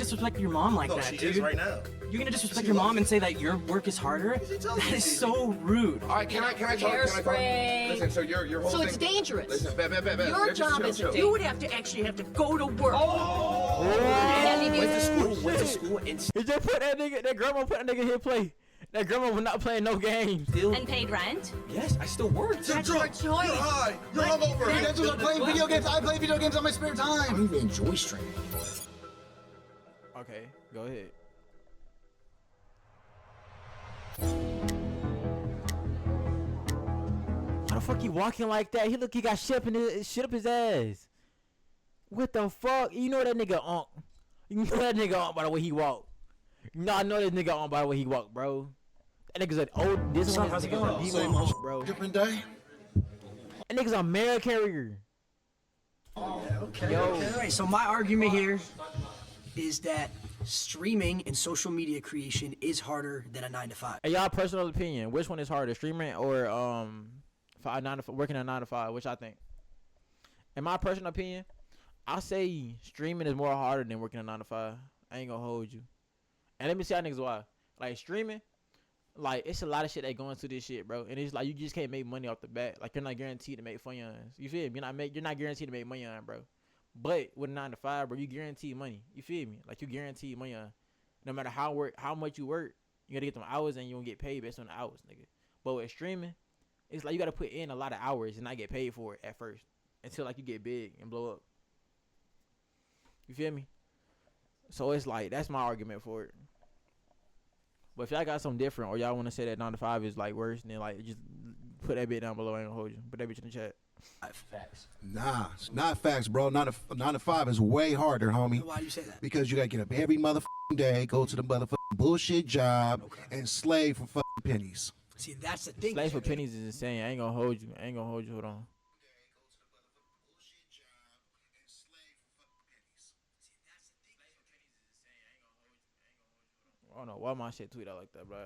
disrespect your mom like that, she dude? is right now. You're gonna disrespect your mom and say that your work is harder? That is so rude. All right, can I talk? Hairspray. Listen, so your whole So thing. it's dangerous. Listen, Your job is You would have to actually have to go to work. Went to school, and He just put that nigga, that grandma put that nigga here play. That grandma was not playing no games. still. And paid rent? Yes, I still work. That's your choice. You're high. You're hungover. That's what I'm playing video games. I play video games on my spare time. I don't even enjoy streaming. Okay, go ahead. How the fuck he walking like that? He look, he got shit up his ass. What the fuck? You know that nigga on. You know that nigga on by the way he walk. No, I know this nigga on by the way he walk, bro. That nigga's an old. This one is nigga, bro. Different day. That nigga's a mail carrier. Okay. Yo. Okay. All right. So my argument here is that streaming and social media creation is harder than a 9-to-5. Hey, y'all personal opinion, which one is harder, streaming or working a 9 to 5? Which I think. In my personal opinion, I say streaming is more harder than working a 9 to 5. I ain't gonna hold you. And let me see how niggas why. Like streaming, like it's a lot of shit that go into this shit, bro. And it's like you just can't make money off the bat. Like you're not guaranteed to make fun on. You feel me? You're not guaranteed to make money on, bro. But with a 9 to 5, bro, you guarantee money. You feel me? Like you guarantee money on. No matter how much you work, you gotta get them hours and you gonna get paid based on the hours, nigga. But with streaming, it's like you gotta put in a lot of hours and not get paid for it at first until like you get big and blow up. You feel me? So it's like that's my argument for it. But if y'all got something different or y'all want to say that 9 to 5 is like worse, then like just put that bit down below. I ain't gonna hold you. Put that bitch in the chat. Facts. Nah, it's not facts, bro. 9 to 5 is way harder, homie. Why do you say that? Because you gotta get up every motherfucking day, go to the motherfucking bullshit job, and slave for fucking pennies. See, that's the thing. Slave for pennies is insane. I ain't gonna hold you. Hold on. I don't know why my shit tweet out like that, bro.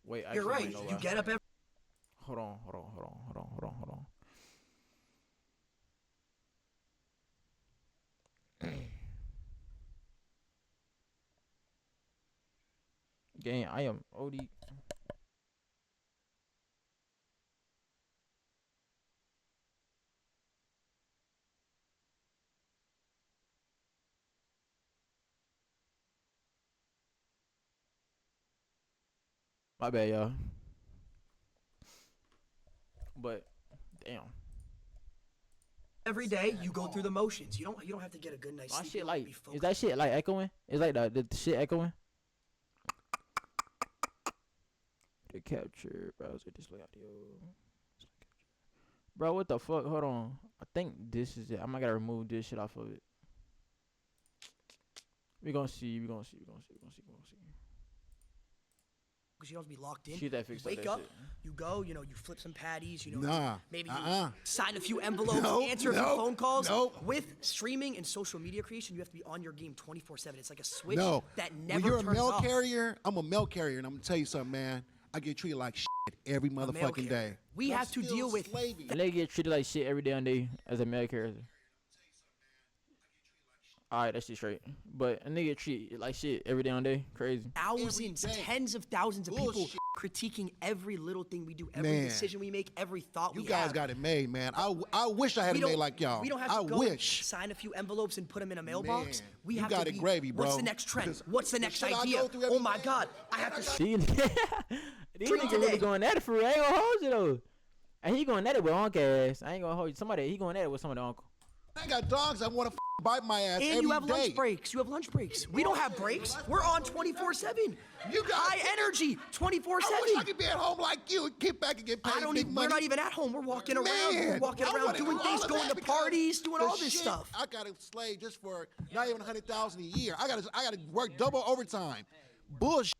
Wait, You're right. You get up every. Hold on. Gang, I am OD. My bad, y'all. But damn. Every day you go through the motions. You don't have to get a good night's My sleep. shit like is that shit like echoing? Is like the shit echoing? The capture browser display audio. Bro, what the fuck? Hold on. I think this is it. I might gotta remove this shit off of it. We gonna see. Because you don't have to be locked in. Shit that fixed Wake that up, shit. you go, you flip some patties, Nah. maybe you sign a few envelopes, answer a few phone calls. With streaming and social media creation, you have to be on your game 24/7. It's like a switch that never when you're a turns mail off. carrier, I'm a mail carrier, and I'm gonna tell you something, man. I get treated like shit every A mail motherfucking carrier. day. We I'm have to still deal with slaving. And they get treated like shit every day on day as a male character. Alright, that shit straight. But a nigga treat like shit every day on day. Crazy. thousands, Every day. tens of thousands of people Bullshit. critiquing every little thing we do, every Man. decision we make, every thought You we guys have. got it made, man. I wish I had We it don't- made like y'all. We don't have to I go wish. sign a few envelopes and put them in a mailbox. Man, We you have got to it be, gravy, bro. What's the next trend? Because What's the the next shit I idea? go through every Oh my day. God, I have to. These Treat niggas today. really going at it for real. I ain't gonna hold you though. And he going at it with uncle ass. I ain't gonna hold you. He going at it with somebody uncle. I got dogs that want to bite my ass And every you have day. lunch breaks. You have lunch breaks. We don't have breaks. We're on 24/7. You got high energy I wish I 24/7. could be at home like you and get back and get paid big We're money. not even at home. We're walking around. We're Man, walking I around wanna doing do things, all of going that to because parties, doing the all this shit, stuff. I got to slave just for not even 100,000 a year. I got to work double overtime. Bullshit.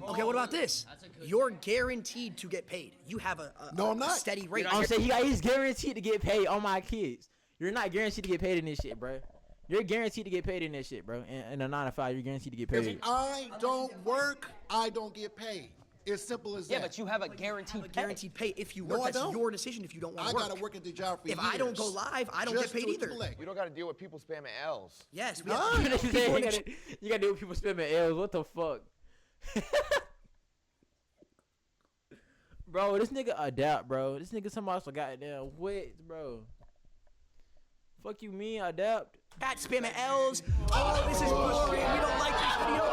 Okay, what about this? You're guaranteed to get paid. You have a No, I'm not. steady rate. I'm saying he's guaranteed to get paid on my kids. You're not guaranteed to get paid in this shit, bro. You're guaranteed to get paid in this shit, bro. In a 9 to 5, you're guaranteed to get If paid. I don't work, I don't get paid. It's simple as Yeah, that. but you have a guaranteed pay. Guaranteed pay if you No, work. I That's don't. your decision if you don't want to I work. gotta work at the job for If years. I don't go live, I don't just get paid to either. collect. We don't got to deal with people spamming L's. Yes, we Huh? have you people in the gotta do with people spamming L's. What the fuck? Bro, this nigga adapt, bro. This nigga somehow so goddamn wit, bro. Fuck you mean adapt? At spamming L's. Oh, this is boring. We don't like this video. You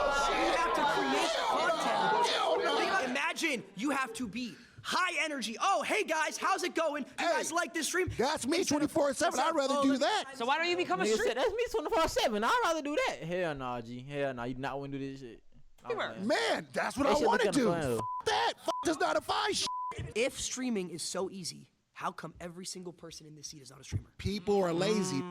have to create content. Imagine you have to be high energy. Oh, hey guys, how's it going? You guys like this stream? That's me 24/7. I'd rather do that. So why don't you become a Nigga streamer? said that's me 24/7. I'd rather do that. Hell nah, G. Hell nah. You do not want to do this shit. Nah, man. Man, that's what That I shit want to look do. kinda fun, F that. F this not a fine shit. If streaming is so easy, how come every single person in this seat is not a streamer? People are lazy.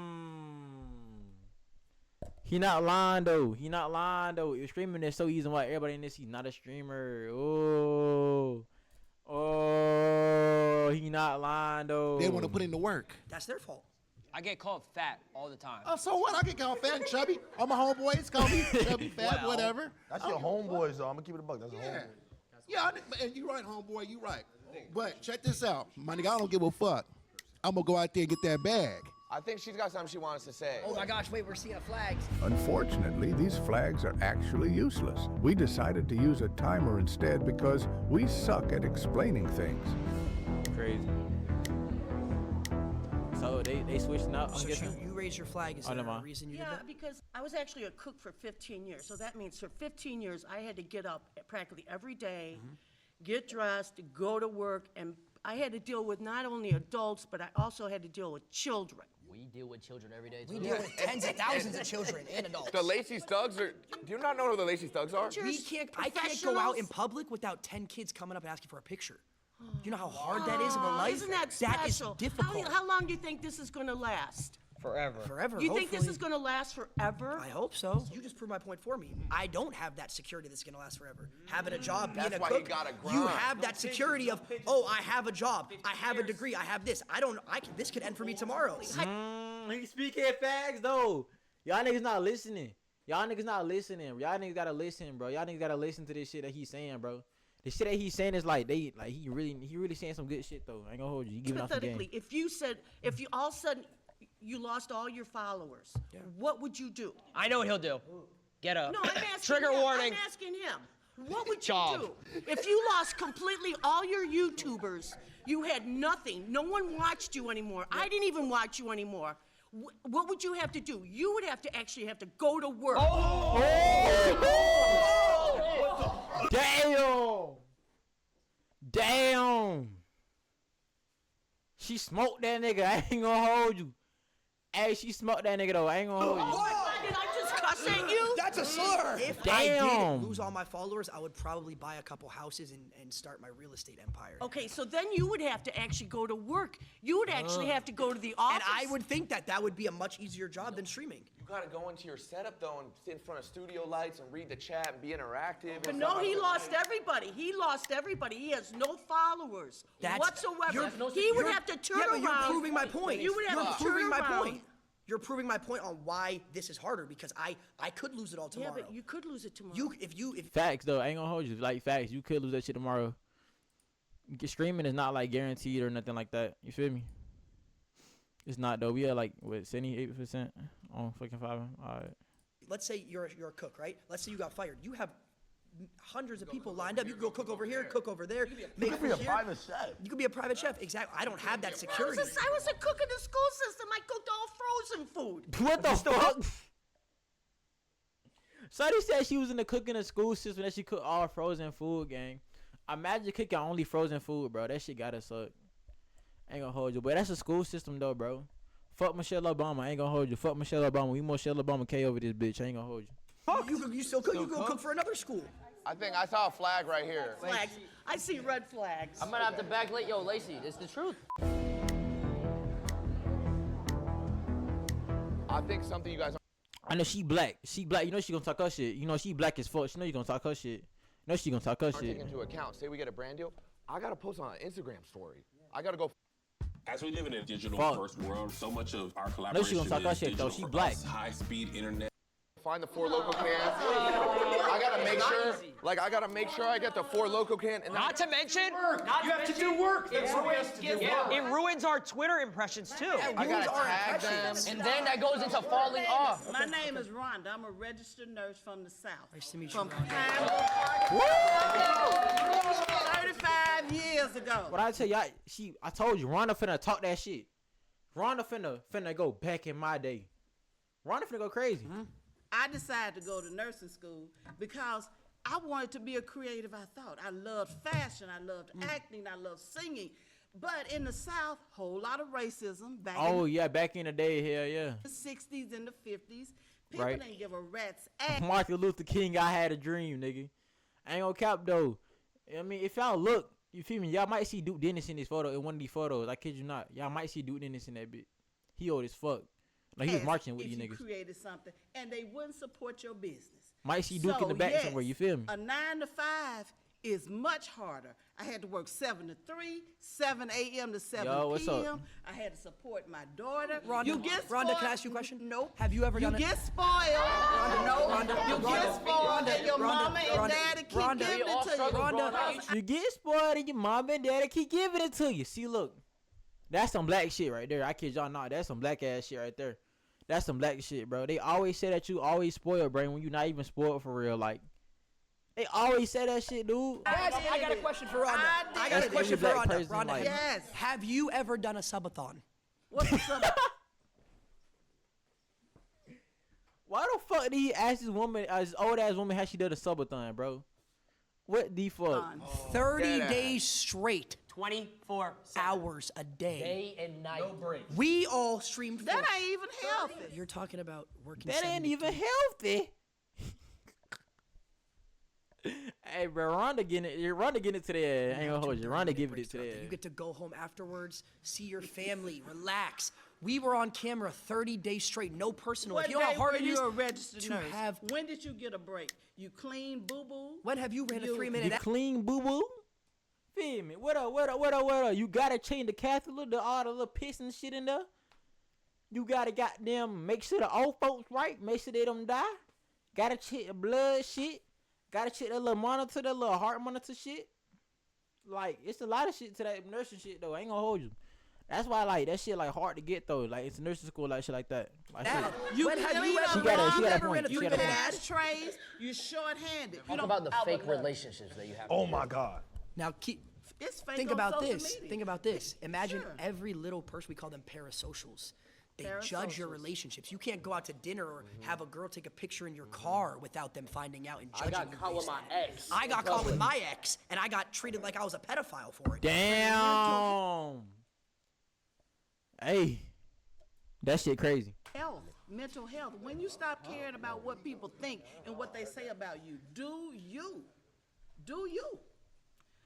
He not lying though. He not lying though. If streaming is so easy, why everybody in this he's not a streamer. Oh, he not lying though. They want to put in the work. That's their fault. I get called fat all the time. Oh, so what? I get called fat and chubby. All my homeboys call me chubby, fat, whatever. That's your homeboys, though. I'm gonna keep it a buck. That's your Yeah. homeboy. Yeah, and you right, homeboy, you right. But check this out. My nigga, I don't give a fuck. I'm going to go out there and get that bag. I think she's got something she wants to say. Oh my gosh, wait, we're seeing flags. Unfortunately, these flags are actually useless. We decided to use a timer instead because we suck at explaining things. Crazy. So they switching up. I'm So guessing. you raised your flag. Is Oh, there never a mind. reason you did Yeah, that? because I was actually a cook for 15 years. So that means for 15 years, I had to get up practically every day, get dressed, go to work, and I had to deal with not only adults, but I also had to deal with children. We deal with children every day, too. We deal with tens of thousands of children and adults. The Lacey's Thugs are. Do you not know who the Lacey's Thugs are? I can't go out in public without 10 kids coming up and asking for a picture. Do you know how hard that is of a life? Isn't that That is special? difficult. How long do you think this is going to last? Forever. Forever. You think this hopefully. is going to last forever? I hope so. You just proved my point for me. I don't have that security that's gonna last forever. Having a job, being That's a why cook, you gotta you grind. have that security of, oh, I have a job, I have a degree, I have this. This could end for me tomorrow. He speaking facts though. Y'all niggas not listening. Y'all niggas not listening. Y'all niggas gotta listen, bro. Y'all niggas gotta listen to this shit that he's saying, bro. The shit that he's saying is like he really saying some good shit though. I ain't gonna hold you. You giving out some game. Hypothetically, if you all of a sudden you lost all your followers, what would you do? I know what he'll do. Get up. No, I'm asking Trigger him. warning. I'm asking him. What would you Job. do if you lost completely all your YouTubers? You had nothing. No one watched you anymore. I didn't even watch you anymore. What would you have to do? You would have to actually have to go to work. Damn. She smoked that nigga. I ain't gonna hold you. Hey, she smoked that nigga though. I ain't gonna hold you. Why did I just cuss at you? That's a slur. If I Damn. did lose all my followers, I would probably buy a couple houses and start my real estate empire. Okay, so then you would have to actually go to work. You would actually have to go to the office. And I would think that would be a much easier job than streaming. You gotta go into your setup though and sit in front of studio lights and read the chat and be interactive. But and no, stuff. he lost everybody. He lost everybody. He has no followers whatsoever. He would have to turn yeah, around. but you're proving my point. You would have to proving turn my around. point. You're proving my point on why this is harder because I could lose it all tomorrow. Yeah, but you could lose it tomorrow. If Facts though. I ain't gonna hold you. Like facts. You could lose that shit tomorrow. Streaming is not like guaranteed or nothing like that. You feel me? It's not though. We are like what 78% on fucking Fiverr. All right. let's say you're a cook, right? Let's say you got fired. You have hundreds of people lined up. You can go cook over here, cook over there. You could be a private chef. You could be a private chef. Exactly. I don't have that security. I was a cook in the school system. I cooked all frozen food. What the fuck? Shawty said she was in the cooking the school system that she cooked all frozen food, gang. Imagine cooking only frozen food, bro. That shit gotta suck. Ain't gonna hold you, but that's a school system though, bro. Fuck Michelle Obama. I ain't gonna hold you. Fuck Michelle Obama. We Michelle Obama K over this bitch. I ain't gonna hold you. You still cook. You go cook for another school. I think I saw a flag right here. Flags. I see red flags. I'm gonna have to backlight. Yo, Lacey, it's the truth. I think something you guys. I know she black. She black. You know she gonna talk her shit. You know she black as fuck. She know you gonna talk her shit. You know she gonna talk her aren't shit. taking into account. Say we get a brand deal, I gotta post on an Instagram story. I gotta go. As we live in a digital Fuck. first world, so much of our No, she collaboration gonna talk her is shit, though. digital She for black. us. High speed internet Find the 4 Loco can. I gotta make sure, I get the 4 Loco can. And Not to mention, You have to do work. it ruins our Twitter impressions too. I gotta tag them. And then that goes into falling off. My name is Rhonda. I'm a registered nurse from the South. Nice to meet you, From Rhonda. 35 years ago. What I tell y'all, I told you, Rhonda finna talk that shit. Rhonda finna go back in my day. Rhonda finna go crazy. I decided to go to nursing school because I wanted to be a creative, I thought. I loved fashion, I loved acting, I loved singing. But in the South, whole lot of racism back Oh in yeah, back in the day, hell yeah. the 60s and the 50s. People Right. didn't give a rat's ass. Martin Luther King, I had a dream, nigga. I ain't gonna cap though. I mean, if y'all look, you feel me? Y'all might see Duke Dennis in this photo, in one of these photos. I kid you not. Y'all might see Duke Dennis in that bit. He old as fuck. Like he was marching with if you you niggas. created something and they wouldn't support your business. Might see Duke in the back somewhere, you feel me? A 9 to 5 is much harder. I had to work 7 to 3, 7 a.m. to 7 Yo, what's p.m. up? I had to support my daughter. Rhonda, you get spoiled. Rhonda, can I ask you a question? Nope. Have you ever done it? You get spoiled. No. You get spoiled and your mama and daddy keep Rhonda, giving we all it to you. struggle growing up. You get spoiled and your mom and daddy keep giving it to you. See, look, that's some black shit right there. I kid y'all not. That's some black ass shit right there. That's some black shit, bro. They always say that you always spoiled, bro, when you not even spoiled for real. Like, they always say that shit, dude. Guys, I got a question for Rhonda. I got a That's question every for black Rhonda. person, Rhonda, like- Yes. have you ever done a subathon? What's up? Why the fuck did he ask this woman, this old ass woman, how she did a subathon, bro? What the fuck? 30 Dead days straight, 24 hours a day. day and night. No break. We all streamed. That ain't even healthy. You're talking about working. That ain't 73. even healthy. Hey, bro, Rhonda getting it to the ass. I ain't gonna hold you. Rhonda giving it to the You ass. get to go home afterwards, see your family, relax. We were on camera 30 days straight, no personal. What If you know how day hard were it is you a registered to nurse? have. When did you get a break? You clean boo-boo? When have you ran a You- 3-minute? You clean boo boo? Feel me? What up? You gotta change the catheter, all the little piss and shit in there. You gotta goddamn make sure the old folks right, make sure they don't die. Gotta check the blood shit. Gotta check that little monitor, that little heart monitor shit. Like, it's a lot of shit to that nursing shit though. I ain't gonna hold you. That's why like that shit like hard to get though. Like it's a nursing school, like shit like that. Like, shit. When have you She ever got a you ever point. ran a She got a 3-minute point. ad? Ashtrays, you short-handed. Talk about the fake relationships that you have. Oh my God. Now It's fake think on about social this. media. Think about this. Imagine Sure. every little person, we call them parasocials. They judge your Parasocials. relationships. You can't go out to dinner or have a girl take a picture in your car without them finding out and judging you. I got caught with based my on it. ex. I got caught with my ex, and I got treated like I was a pedophile for it. Damn. Hey, that shit crazy. Health, mental health. When you stop caring about what people think and what they say about you, do you.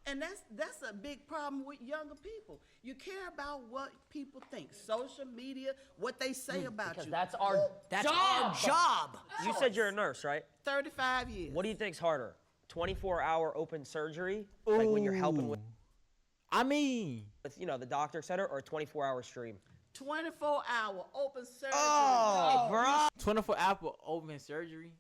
And that's a big problem with younger people. You care about what people think, social media, what they say about Because you. that's our That's job. our job. You said you're a nurse, right? 35 years. What do you think's harder? 24-hour open surgery, like when you're helping with, I mean, the doctor, et cetera, or 24-hour stream? 24-hour open surgery. Oh, bro. 24-hour open surgery.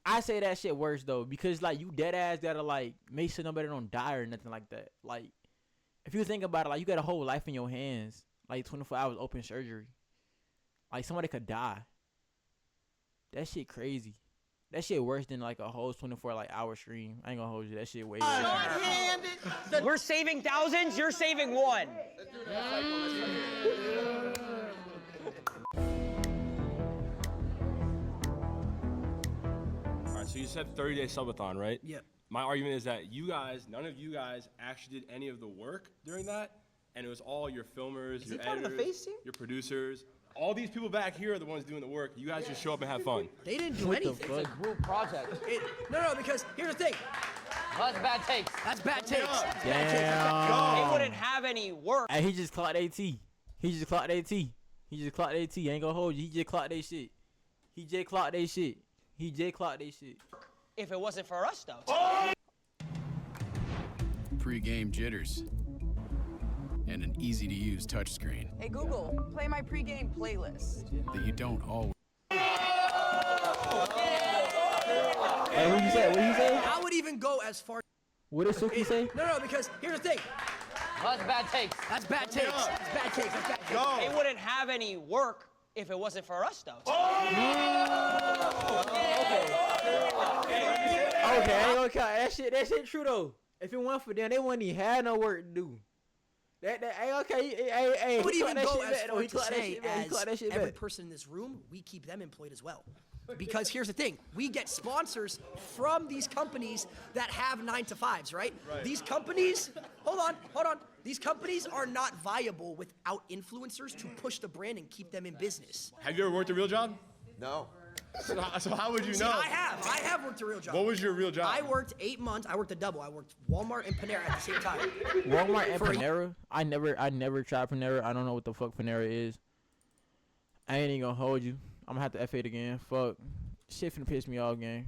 I say that shit worse though, because like you dead ass gotta like make sure nobody don't die or nothing like that. Like, if you think about it, like you got a whole life in your hands, like 24 hours open surgery. Like somebody could die. That shit crazy. That shit worse than like a whole 24 like hour stream. I ain't gonna hold you. That shit way worse. Short-handed. We're saving thousands, you're saving one. All right, so you said 30-day subathon, right? Yep. My argument is that none of you guys actually did any of the work during that, and it was all your filmers, your part of the editors, FaZe team? your producers. All these people back here are the ones doing the work. You guys just show up and have fun. They didn't do anything. It's a group project. No, because here's the thing. That's bad takes. That's bad takes. Damn. They wouldn't have any work. Hey, he just clocked AT. He just clocked AT. I ain't gonna hold you. He just clocked they shit. If it wasn't for us, though. Pre-game jitters. And an easy-to-use touchscreen Hey Google, play my pregame playlist. that you don't always. even go as far. What did Suki say? No, because here's the thing. Well, that's bad takes. That's bad takes. That's bad takes. That's bad takes. They wouldn't have any work if it wasn't for us, though. Okay, that shit true though. If it weren't for them, they wouldn't even have no work to do. Hey, I would he even caught go that as shit far back. to say, He caught that shit every back. person in this room, we keep them employed as well. Because here's the thing, we get sponsors from these companies that have 9 to 5s, right? These companies, hold on. These companies are not viable without influencers to push the brand and keep them in business. Have you ever worked a real job? No. So how would you See, know? I have worked a real job. What was your real job? I worked 8 months. I worked a double. I worked Walmart and Panera at the same time. Walmart and Panera? I never tried Panera. I don't know what the fuck Panera is. I ain't even gonna hold you. I'm gonna have to F8 again. Fuck. Shit finna piss me off, gang.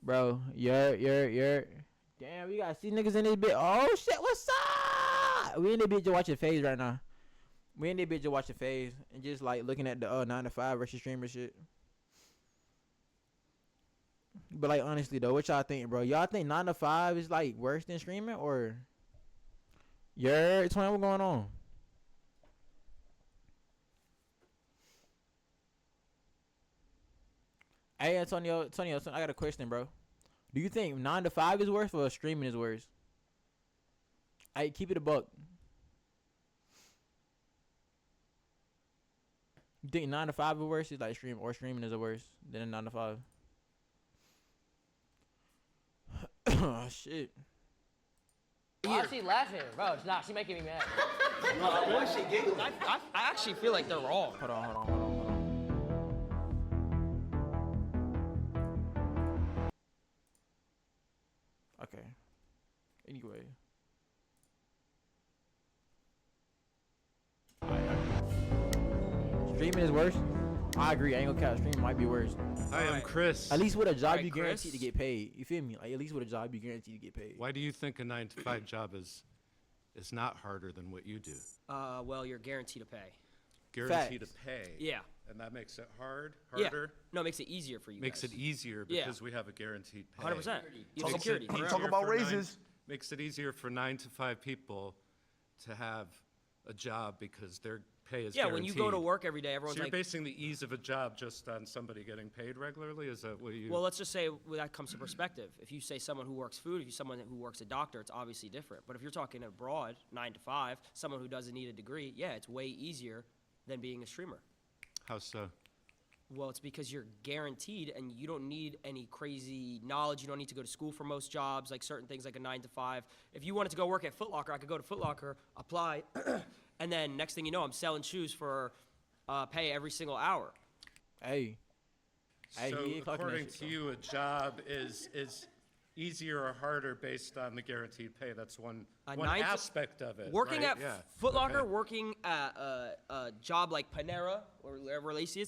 Bro, you're. Damn, we got see niggas in this bit. Oh shit, what's up? We in this bitch just watching FaZe right now. We in this bitch just watching FaZe and just like looking at the 9 to 5 versus streamer shit. But like honestly though, what y'all think, bro? Y'all think 9 to 5 is like worse than streaming or? Yeah, Twin, what's going on? Hey Antonio, I got a question, bro. Do you think 9 to 5 is worse or streaming is worse? Hey, keep it a buck. You think 9 to 5 is worse? Is like streaming is worse than a 9 to 5? Oh shit. She's laughing, bro. It's not. She's making me mad. Why is she giggling? I actually feel like they're wrong. Hold on. Okay. Anyway. Streaming is worse. I agree. I ain't gonna count. Streaming might be worse. Hi, I'm Chris. At least with a job, Alright, you guaranteed Chris. to get paid. You feel me? Like at least with a job, you guaranteed to get paid. Why do you think a 9 to 5 job is not harder than what you do? Well, you're guaranteed to pay. Guaranteed to pay. Yeah. And that makes it harder? Yeah. No, it makes it easier for you Makes guys. it easier Yeah. because we have a guaranteed pay. 100%. You have Makes security. it Talk easier about for raises. Makes it easier for 9 to 5 people to have a job because their pay is Yeah, when you go to guaranteed. work every day, everyone's So you're like- basing the ease of a job just on somebody getting paid regularly? Is that what you... Well, let's just say that comes to perspective. If you say someone who works food, if you someone who works a doctor, it's obviously different. But if you're talking abroad, 9 to 5, someone who doesn't need a degree, yeah, it's way easier than being a streamer. How so? Well, it's because you're guaranteed and you don't need any crazy knowledge. You don't need to go to school for most jobs, like certain things like a 9 to 5. If you wanted to go work at Foot Locker, I could go to Foot Locker, apply, and then next thing you know, I'm selling shoes for pay every single hour. Hey. So according to you, a job is easier or harder based on the guaranteed pay. That's one aspect of it. Working right? at Yeah. Foot Locker, Okay. working at a job like Panera or wherever Lacey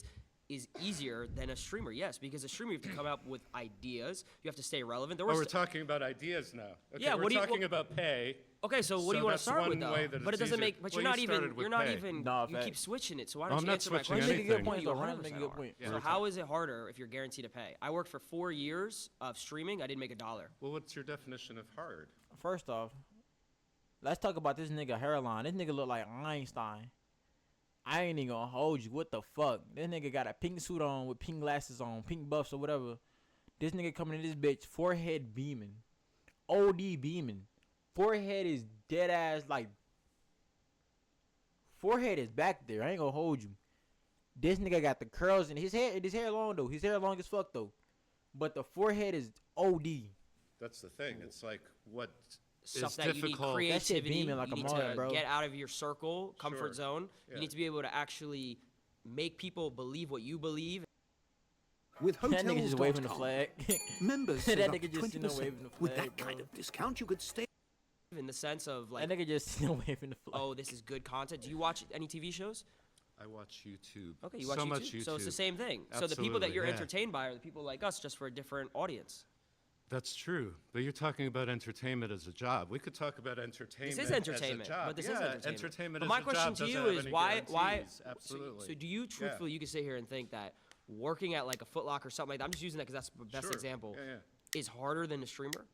is easier than a streamer, yes, because a streamer you have to come up with ideas. You have to stay relevant. There Oh, was we're talking about ideas now. Okay, Yeah, we're what do you- talking well- about pay. Okay, so what do you want to that's start with one though? way that But it it's doesn't easier. make. But Well, you're not you even. started with You're not pay. even. Nah, you facts. keep switching it. So why I'm don't you not answer my switching question? Make a good anything. point, though. Ryan, 100% make a good are. point. So how is it harder if you're guaranteed to pay? I worked for 4 years of streaming. I didn't make $1. Well, what's your definition of hard? First off, let's talk about this nigga hairline. This nigga look like Einstein. I ain't even gonna hold you. What the fuck? This nigga got a pink suit on with pink glasses on, pink buffs or whatever. This nigga coming in this bitch, forehead beaming. OD beaming. Forehead is dead ass like. Forehead is back there. I ain't gonna hold you. This nigga got the curls and his hair long though. His hair long as fuck though. But the forehead is OD. That's the thing. It's like what Stuff is that you need difficult. creativity. beaming like you a need mug, to bro. get out of your circle, comfort Sure. zone. Yeah. You need to be able to actually make people believe what you believe. With That nigga just waving the flag. members That save up nigga to just sitting there 20%. waving the With flag, that bro. kind of discount, you could stay. In the sense of like, That nigga just sitting there waving the flag. oh, this is good content. Do you watch any TV shows? I watch YouTube. Okay, you watch so YouTube. much YouTube. So it's the same thing. So the people that Absolutely, you're yeah. entertained by are the people like us, just for a different audience. That's true, but you're talking about entertainment as a job. We could talk about entertainment. This is entertainment, as a job. but this yeah, is entertainment. Entertainment But as my a question job to you doesn't have is any why? guarantees. Absolutely. So do you truthfully, you can sit here and think that working at like a Foot Locker or something like that? I'm just using that because that's the best Sure. example. Yeah. Is harder than a streamer?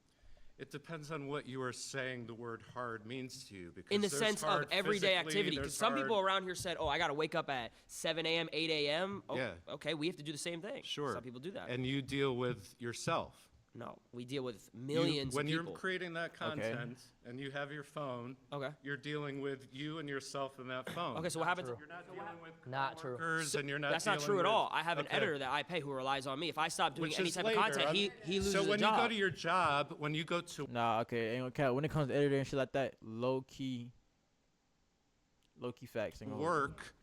It depends on what you are saying the word hard means to you. Because In the there's sense of hard everyday physically, activity, because there's some people hard- around here said, "Oh, I got to wake up at 7 a.m., 8 a.m." Oh, Yeah. Okay, we have to do the same thing. Sure. Some people do that. And you deal with yourself. No, we deal with millions When of people. you're creating that content and you have your phone, you're dealing with you and yourself in that phone. Okay, so what happens? You're not dealing with Not true. coworkers and you're not That's not dealing true at with- all. I have an Okay. editor that I pay who relies on me. If I stop doing Which any is type later. of content, he loses So when a job. you go to your job, when you go to Nah, okay, ain't gonna count. When it comes to editor and shit like that, low key facts. Ain't gonna work,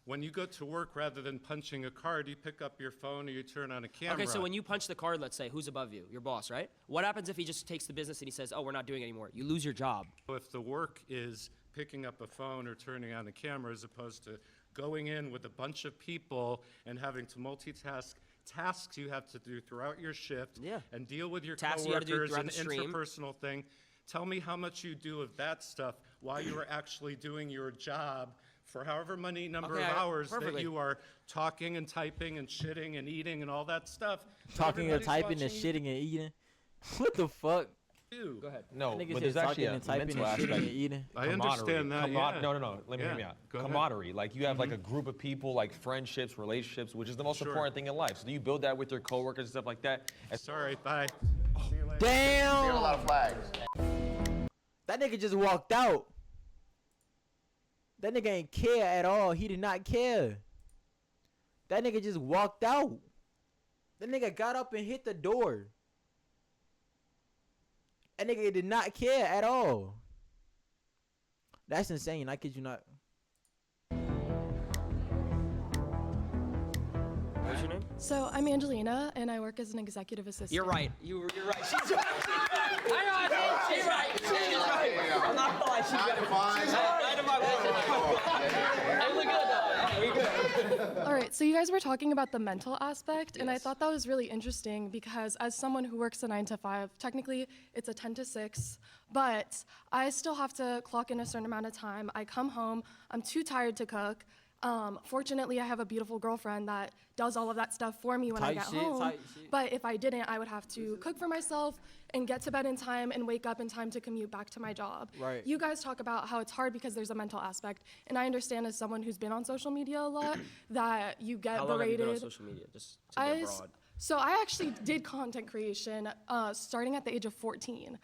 when you go to work, rather than punching a card, you pick up your phone or you turn on a camera. Okay, so when you punch the card, let's say, who's above you? Your boss, right? What happens if he just takes the business and he says, "Oh, we're not doing it anymore"? You lose your job. If the work is picking up a phone or turning on a camera as opposed to going in with a bunch of people and having to multitask tasks you have to do throughout your shift and deal with your Tasks you gotta do coworkers throughout and the stream. interpersonal thing, tell me how much you do of that stuff while you are actually doing your job for however many number Okay, of hours that perfectly. you are talking and typing and shitting and eating and all that stuff. talking and Everybody's typing and watching you shitting and eating. What the fuck? do. Go ahead. No, Niggas but just there's actually talking a and typing mental and shitting aspect. and eating. I understand that, yeah. No, let me hear me Yeah, out. go ahead. Camaraderie, like you have like a group of people, like friendships, relationships, which is the most Sure. important thing in life. So do you build that with your coworkers and stuff like that? Sorry, bye. Damn! a lot of flags. That nigga just walked out. That nigga ain't care at all. He did not care. That nigga just walked out. That nigga got up and hit the door. That nigga did not care at all. That's insane. I kid you not. What's your name? So I'm Angelina, and I work as an executive assistant. You're right. You're right. She's right. Hang on. She's right. She's right. I'm not gonna lie. She's right. 9 to 5. Hey, look good though. Hey, we good. All right, so you guys were talking about the mental aspect, and I thought that was really interesting because as someone who works a 9 to 5, technically it's a 10 to 6, but I still have to clock in a certain amount of time. I come home, I'm too tired to cook. Fortunately, I have a beautiful girlfriend that does all of that stuff for me when I get home. But if I didn't, I would have to cook for myself and get to bed in time and wake up in time to commute back to my job. Right. You guys talk about how it's hard because there's a mental aspect, and I understand as someone who's been on social media a lot that you get How long have you berated. been on social media? Just to get broad. So I actually did content creation starting at the age of 14.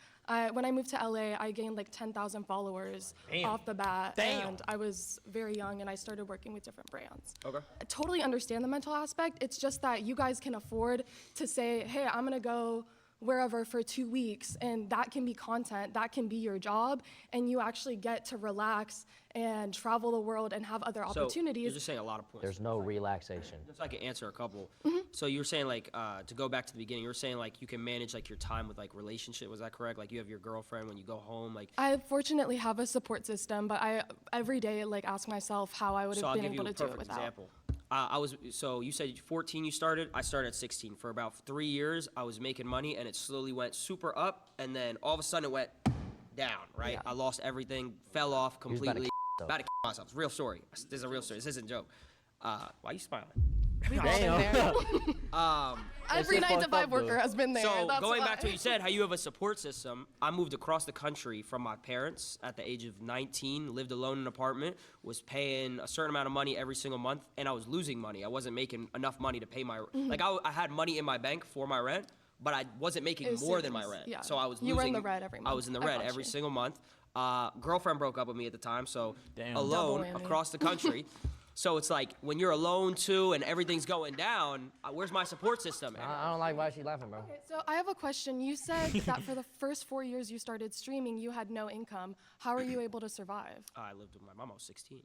When I moved to LA, I gained like 10,000 followers off the bat. And I was very young and I started working with different brands. Okay. I totally understand the mental aspect. It's just that you guys can afford to say, hey, I'm gonna go wherever for 2 weeks, and that can be content, that can be your job, and you actually get to relax and travel the world and have other So opportunities. you're just saying a lot of points. There's no relaxation. Just so I can answer a couple. So you were saying like to go back to the beginning, you were saying like you can manage like your time with like relationship. Was that correct? Like you have your girlfriend when you go home, like. I fortunately have a support system, but I every day like ask myself how I would So have I'll been give you able a to do it perfect without. example. So you said 14 you started. I started at 16. For about 3 years, I was making money, and it slowly went super up, and then all of a sudden it went down. Right? Yeah. I lost everything, fell off He was completely. though. About to myself. It's a real story. This is a real story. This isn't a joke. Why are you smiling? We've all been there. Every shit 9 to fucked 5 up, worker though. has been there. So that's going why. back to what you said, how you have a support system. I moved across the country from my parents at the age of 19, lived alone in an apartment, was paying a certain amount of money every single month, and I was losing money. I wasn't making enough money to pay my, like I had money in my bank for my rent, but I wasn't making It was more than my serious, rent. yeah. So I was losing. You were in the red every I month. was in the I red got every you. single month. Girlfriend broke up with me at the time, so Damn. alone Double whammy. across the country. So it's like when you're alone too and everything's going down, where's my support system? I don't like why she laughing, bro. Okay, so I have a question. You said that for the first 4 years you started streaming, you had no income. How are you able to survive? I lived with my mom. I was 16.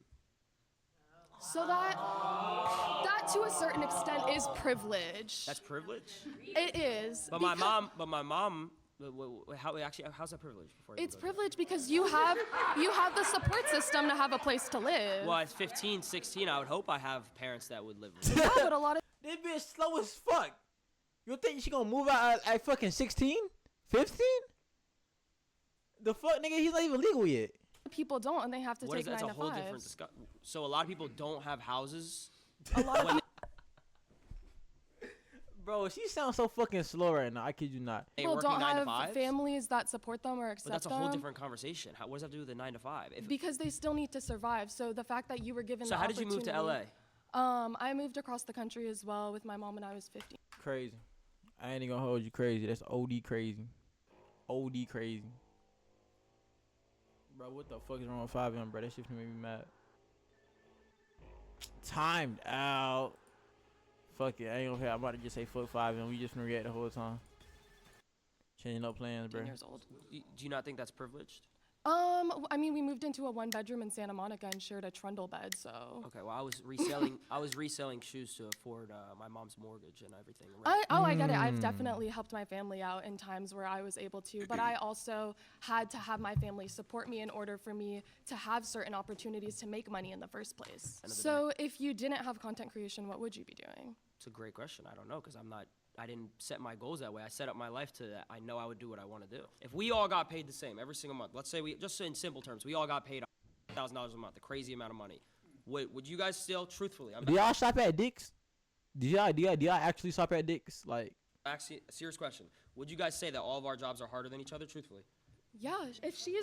So that to a certain extent is privilege. That's privilege. It is. But my mom. How's that privilege? Before It's privilege because you have the support system to have a place to live. Well, at 15, 16, I would hope I have parents that would live with me. Yeah, but a lot of This bitch slow as fuck. You think she gonna move out at fucking 16? 15? The fuck, nigga? He's not even legal yet. People don't, and they have to What take is that? 9 That's to a whole 5s. different discussion. So a lot of people don't have houses. A lot of Bro, she sounds so fucking slow right now. I kid you not. people don't have families that support them or accept But that's a them. whole different conversation. What does that have to do with the 9 to 5? Because they still need to survive. So the fact that you were given So the how did you move to opportunity- LA? I moved across the country as well with my mom when I was 15. Crazy. I ain't even gonna hold you crazy. That's OD crazy. OD crazy. Bro, what the fuck is wrong with 5M, bro? That shit finna make me mad. Timed out. Fuck it. I ain't gonna pay. I'm about to just say fuck 5M. We just finna react the whole time. Changing up plans, bro. 10 years old. Do you not think that's privileged? I mean, we moved into a 1-bedroom in Santa Monica and shared a trundle bed, so. Okay, well, I was reselling shoes to afford my mom's mortgage and everything. I get it. I've definitely helped my family out in times where I was able to, but I also had to have my family support me in order for me to have certain opportunities to make money in the first place. So if you didn't have content creation, what would you be doing? It's a great question. I don't know, because I didn't set my goals that way. I set up my life to that. I know I would do what I want to do. If we all got paid the same every single month, let's say just in simple terms, we all got paid $1,000 a month, a crazy amount of money. Would you guys still, truthfully? Do y'all shop at Dick's? Do y'all actually shop at Dick's? Like, actually, a serious question. Would you guys say that all of our jobs are harder than each other, truthfully? Yeah, if she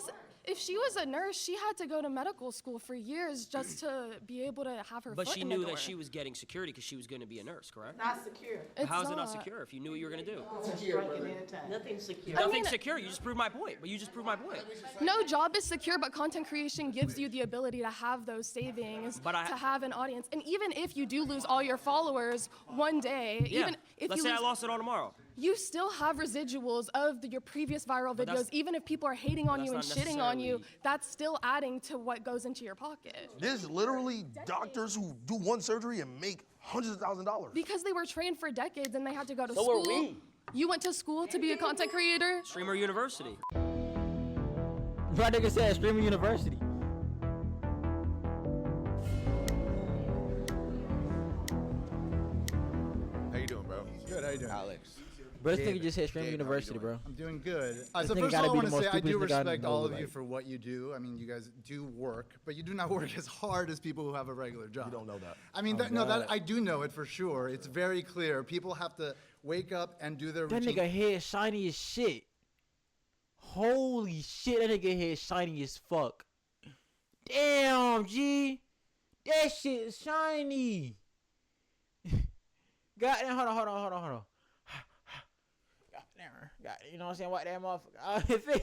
was a nurse, she had to go to medical school for years just to be able to have her But foot she in the knew door. that she was getting security because she was going to be a nurse, correct? Not secure. How is it not secure if you knew what you were going to do? Nothing secure. Nothing's secure. You just proved my point. But you just proved my point. No job is secure, but content creation gives you the ability to have those savings, to have an audience. And even if you do lose all your followers one day, Yeah. even if Let's you say lose, I lost it all tomorrow. you still have residuals of your previous viral But that's- videos. Even if people are hating on you and that's not shitting on you, necessarily- that's still adding to what goes into your pocket. There's literally doctors who do one surgery and make hundreds of $1,000s. Because they were trained for decades and they had to go to So school. were we. You went to school to be a content creator? Streamer University. bro, nigga said Streamer University. How you doing, bro? Good, how you doing? Alex. Bro, this nigga just said Streamer David, how you University, doing? bro. I'm doing good. This So nigga first of gotta all, I be want the to most say I do stupidest nigga I respect know, all of like- you for what you do. I mean, you guys do work, but you do not work as hard as people who have a regular job. You don't know that. I mean, Oh, no, God. that I do know it for sure. It's very clear. People have to wake up and do their That routine. nigga head shiny as shit. Holy shit, that nigga head shiny as fuck. Damn, G. That shit is shiny. Goddamn, hold on. God, you know what I'm saying? Wipe that motherfucker.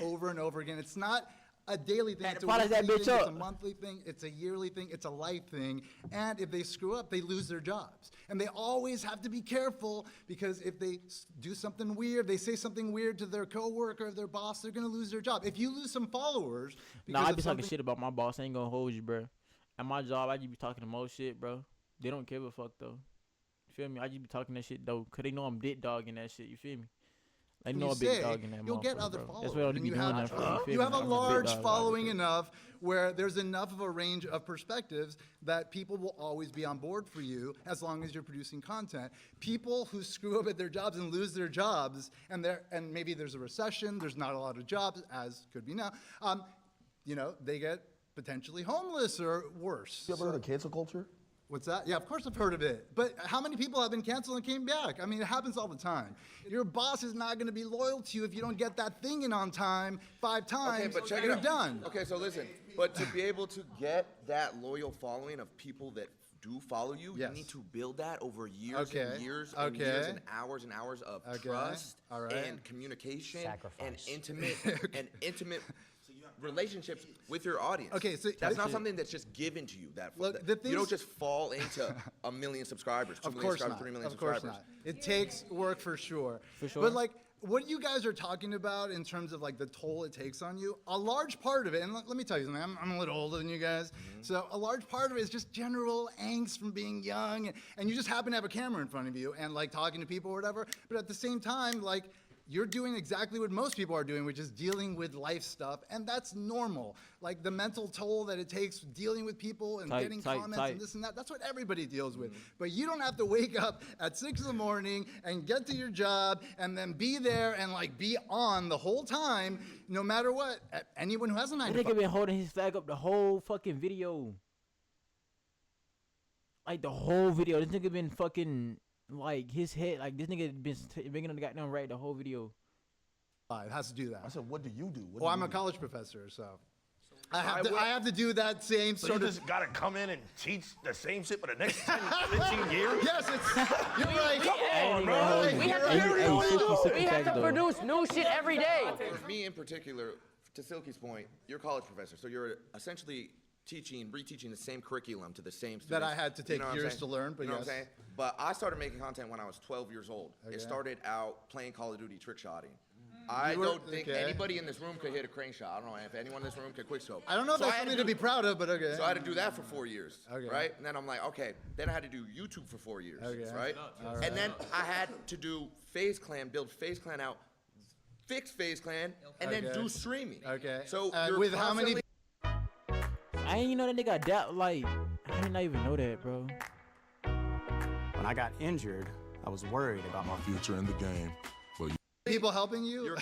Over and over again. It's not a daily thing. Had It's to a polish that weekly bitch thing. It's a up. monthly thing. It's a yearly thing. It's a life thing. And if they screw up, they lose their jobs. And they always have to be careful because if they do something weird, they say something weird to their coworker or their boss, they're gonna lose their job. If you lose some followers, because Nah, I of be talking something- shit about my boss. I ain't gonna hold you, bro. At my job, I just be talking the most shit, bro. They don't give a fuck, though. You feel me? I just be talking that shit, though, because they know I'm big dogging that shit. You feel me? They when know you I'm big say, dogging that you'll get motherfucker, other bro. followers. That's why I don't and be you doing have, that for you. feel you me? have a I'm big large dog. following enough where there's enough of a range of perspectives that people will always be on board for you as long as you're producing content. People who screw up at their jobs and lose their jobs, and maybe there's a recession, there's not a lot of jobs, as could be now, you know, they get potentially homeless or worse. You ever heard of cancel culture? What's that? Yeah, of course I've heard of it. But how many people have been canceled and came back? I mean, it happens all the time. Your boss is not going to be loyal to you if you don't get that thing in on time 5 times. Okay, but check it you're out. done. Okay, so listen, but to be able to get that loyal following of people that do follow you, Yes. you need to build that over years Okay, and years and years okay. and hours of Okay, trust all right. and communication and Sacrifice. intimate relationships with your audience. Okay, so- that's not okay. something that's just given to you. Look, That you don't just fall into 1 million subscribers, 2 Of million course subscribers, not. 3 million Of course subscribers. not. It takes work for sure. For sure. But like, what you guys are talking about in terms of like the toll it takes on you, a large part of it, and let me tell you something, I'm a little older than you guys, so a large part of it is just general angst from being young, and you just happen to have a camera in front of you and like talking to people or whatever, but at the same time, like, you're doing exactly what most people are doing, which is dealing with life stuff, and that's normal. Like the mental toll that it takes dealing with people and getting comments and this and that, that's what everybody deals with. But you don't have to wake up at 6 in the morning and get to your job and then be there and like be on the whole time, no matter what. Anyone who has a 9 to 5. That nigga been holding his flag up the whole fucking video. Like the whole video. This nigga been fucking like his head. Like this nigga been bringing on the goddamn right the whole video. It has to do that. I said, what do you do? Well, I'm a college professor, so I have to do that same So sort you of. just gotta come in and teach the same shit for the next 10, 15 years? Yes, you're right. Come on, bro. We have to produce new shit every day. For me in particular, to Silky's point, you're a college professor, so you're essentially reteaching the same curriculum to the same students. That I had to take what I'm years saying? to learn, but you know yes. what I'm saying? But I started making content when I was 12 years old. Okay. It started out playing Call of Duty trick shotting. I don't think anybody in this room could hit a crane shot. I don't know if anyone in this room could quickscope. I don't know if that's something to be proud of, but okay. So I had to do that for 4 years, Okay. right? And then I'm like, okay. Then I had to do YouTube for 4 years, Okay. right? All right. And then I had to do FaZe Clan, build FaZe Clan out, fix FaZe Clan, and then Okay. do streaming. Okay. So And you're with how many? I ain't know that nigga adapt. Like I did not even know that, bro. When I got injured, I was worried about my future in the game. But People helping you?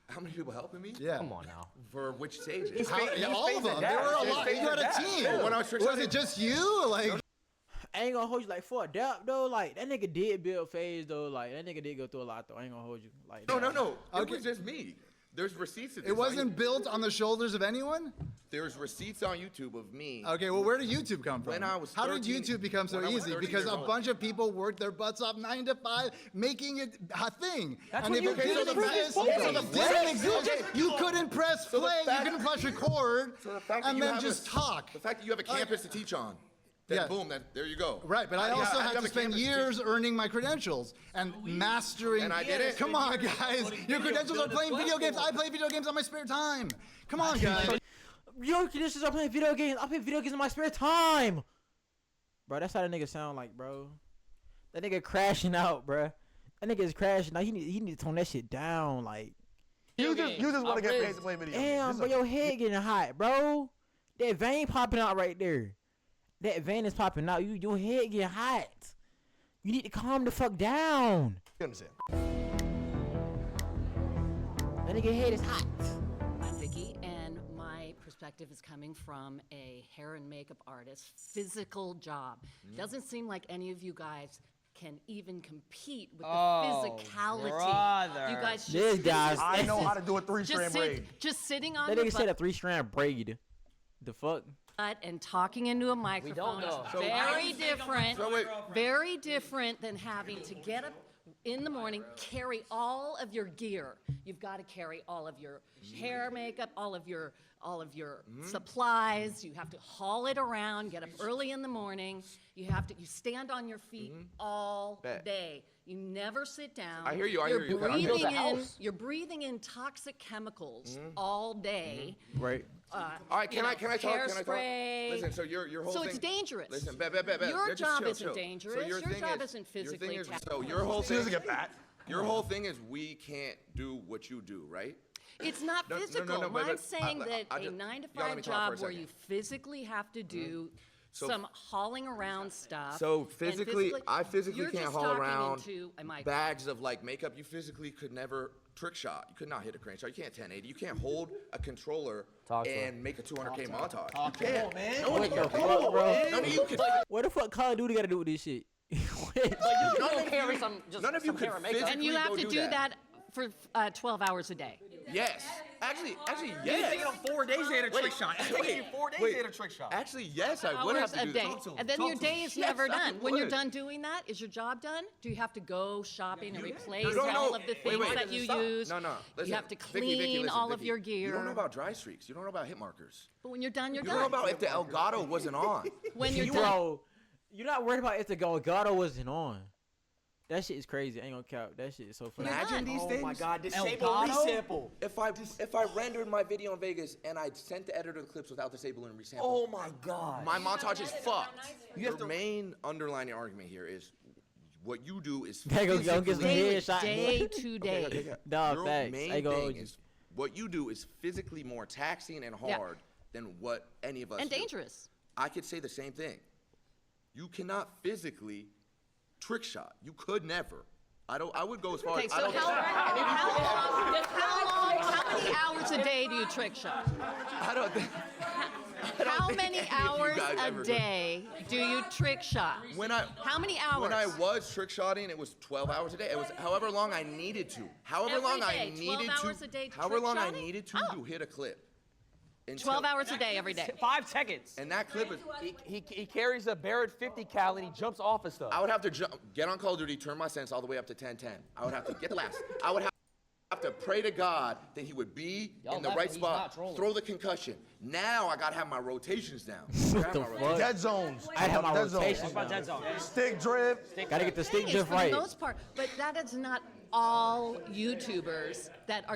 How many people helping me? Yeah. Come on now. For which stages? All of them. There were a lot. You had a team. When I was Was it just you? Like. I ain't gonna hold you like for adapt though. Like that nigga did build FaZe though. Like that nigga did go through a lot though. I ain't gonna hold you. Like No. It was just me. There's receipts of this. It wasn't built on the shoulders of anyone? There's receipts on YouTube of me. Okay, well, where did YouTube come from? When I was How did 13 YouTube become so when I was easy? 13 Because years a old. bunch of people worked their butts off 9 to 5, making it a thing. That's and what if you it did didn't in the previous exist, photos. if it didn't exist, you couldn't press So the play, you fact- couldn't press record, So the fact that and you then have just a, talk. The fact that you have a campus to teach on. Then Yeah. boom, there you go. Right, but I also had to spend years earning my credentials and mastering. And I did it. Come on, guys. Your credentials are playing video games. I play video games on my spare time. Come on, guys. Your conditions are playing video games. I play video games in my spare time. Bro, that's how that nigga sound like, bro. That nigga crashing out, bro. That nigga is crashing out. He need to tone that shit down, like. You just want to get paid to play video games. Damn, bro, your head getting hot, bro. That vein popping out right there. That vein is popping out. Your head getting hot. You need to calm the fuck down. You understand? That nigga head is hot. I'm Vicky, and my perspective is coming from a hair and makeup artist, physical job. Doesn't seem like any of you guys can even compete with the physicality. brother. You guys just This guy's. I know how to do a just 3-strand braid. just sitting on That your nigga said a butt 3-strand braid. The fuck? and talking into a microphone know. is very different. Very different than having to get up in the morning, carry all of your gear. You've got to carry all of your hair, makeup, all of your supplies. You have to haul it around, get up early in the morning. You stand on your feet all day. You never sit down. I hear you, I You're hear you. You're breathing in toxic chemicals all day. Right. All right, can I talk? Hairspray. Listen, so your whole So thing. it's dangerous. Listen, Your just job chill, isn't chill. dangerous. So Your thing job is- isn't your thing physically is- taxing. So your whole She thing. doesn't get fat. Your whole thing is we can't do what you do, right? It's not No, no, physical. no, but- I'm saying that I a just- 9 to y'all let 5 me talk for a job where second. you physically have to do So- some hauling around stuff. So and physically, I physically you're can't just haul talking around into a microphone. bags of like makeup. You physically could never trick shot. You could not hit a crane shot. You can't 1080. You can't hold a controller and make a 200K montage. You can't. No one What can. the fuck, bro? None of you can. What the fuck Call of Duty got to do with this shit? None of you could physically And you have go to do that for 12 hours a day. Yes. Actually, You yes. take it on 4 days to hit a trick shot. It's taking you 4 days to hit a trick shot. Actually, yes, I would have Hours to a do day. that. And then your day is Yes, never I done. When you're would. done doing that, is your job done? Do you have to go shopping and replace You don't all know- of the wait, things that you use? No. Listen, You have to Vicky, clean listen, all of Vicky. your gear. You don't know about dry streaks. You don't know about hit markers. But when you're done, you're You done. don't know about if the Elgato wasn't on. When you're done. Bro, you're not worried about if the Elgato wasn't on. That shit is crazy. I ain't gonna count. That shit is so funny. Imagine these things. Oh my God, disable Elgato? resample. If I rendered my video in Vegas and I sent the editor the clips without disabling resample. Oh my God. My montage is fucked. Your main underlining argument here is what you do is They go get some physically- headshot. Day to day. Okay. Dog, Your facts. main I go thing hold you. is what you do is physically more taxing and Yeah. hard than what any of us And do. dangerous. I could say the same thing. You cannot physically trick shot. You could never. I would go as far Okay, as so I don't how many hours a day do you trick shot? I don't think How think many any of you hours guys a ever do. day do you trick shot? How many hours? When I was trick shotting, it was 12 hours a day. It was however long I needed to. However Every long I day, 12 needed hours to. a day However trick long I shotting? needed to hit a clip. 12 hours a day, every day. 5 seconds. And that clip is. He carries a Barrett 50 cal and he jumps off and stuff. I would have to get on Call of Duty, turn my sense all the way up to 10-10. I would have to get the last. I would have to pray to God that he would be in the right spot, throw the concussion. Now I gotta have my rotations down. What the fuck? Dead zones. I have my Dead zones. rotations. What about dead zone? Stick drip. Gotta get the stick Thing is, drift for right. the most part, but that is not all YouTubers that are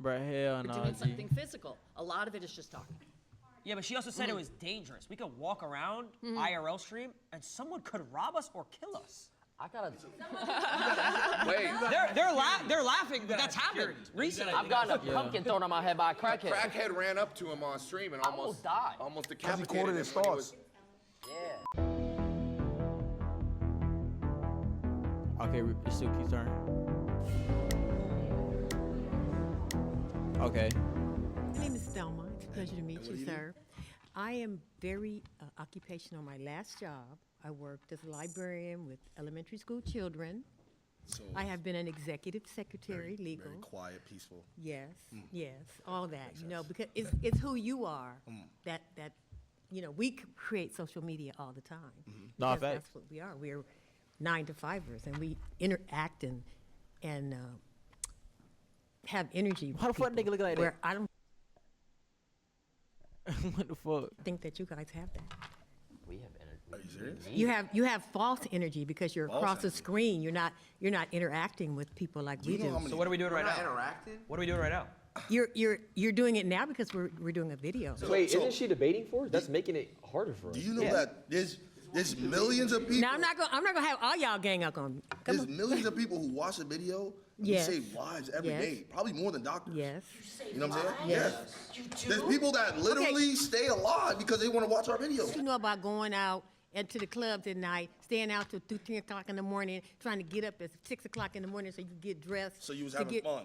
Bruh, hell no. doing G. something physical. A lot of it is just talking. Yeah, but she also said it was dangerous. We could walk around IRL stream and someone could rob us or kill us. I gotta. Wait. They're laughing, but that's happened recently. I've gotten a pumpkin thrown on my head by a crackhead. Crackhead ran up to him on stream and almost died. Almost Because he decapitated quoted him his when he thoughts. Yeah. Okay, it's Suki's turn. Okay. My name is Thelma. It's a pleasure to meet you, sir. I am very occupational. My last job, I worked as a librarian with elementary school children. So I have been an executive secretary, legal. Very quiet, peaceful. Yes, yes, all that, you know, because it's who you are that you know, we create social media all the time. No, Because facts. that's what we are. We're 9-to-5ers, and we interact and have energy. How the fuck they look like that? Where I don't What the fuck? think that you guys have that. We have energy. Are you serious? You have false energy because you're False across the energy. screen. You're not interacting with people like we you know do. how many- So what are we doing right We're not now? interacting? What are we doing right now? You're doing it now because we're doing a video. Wait, isn't she debating for us? That's making it harder for us. Do you know that there's millions of people? Now I'm not gonna have all y'all gang up on me. Come There's on. millions of people who watch the video Yes. who save lives every day. Yes. Probably more than doctors. Yes. You know what I'm saying? Yes. There's people that literally stay alive because they want to watch our videos. You know about going out to the clubs at night, staying out till 2, 10 o'clock in the morning, trying to get up at 6 o'clock in the morning so you can get dressed. So you was to having get- fun.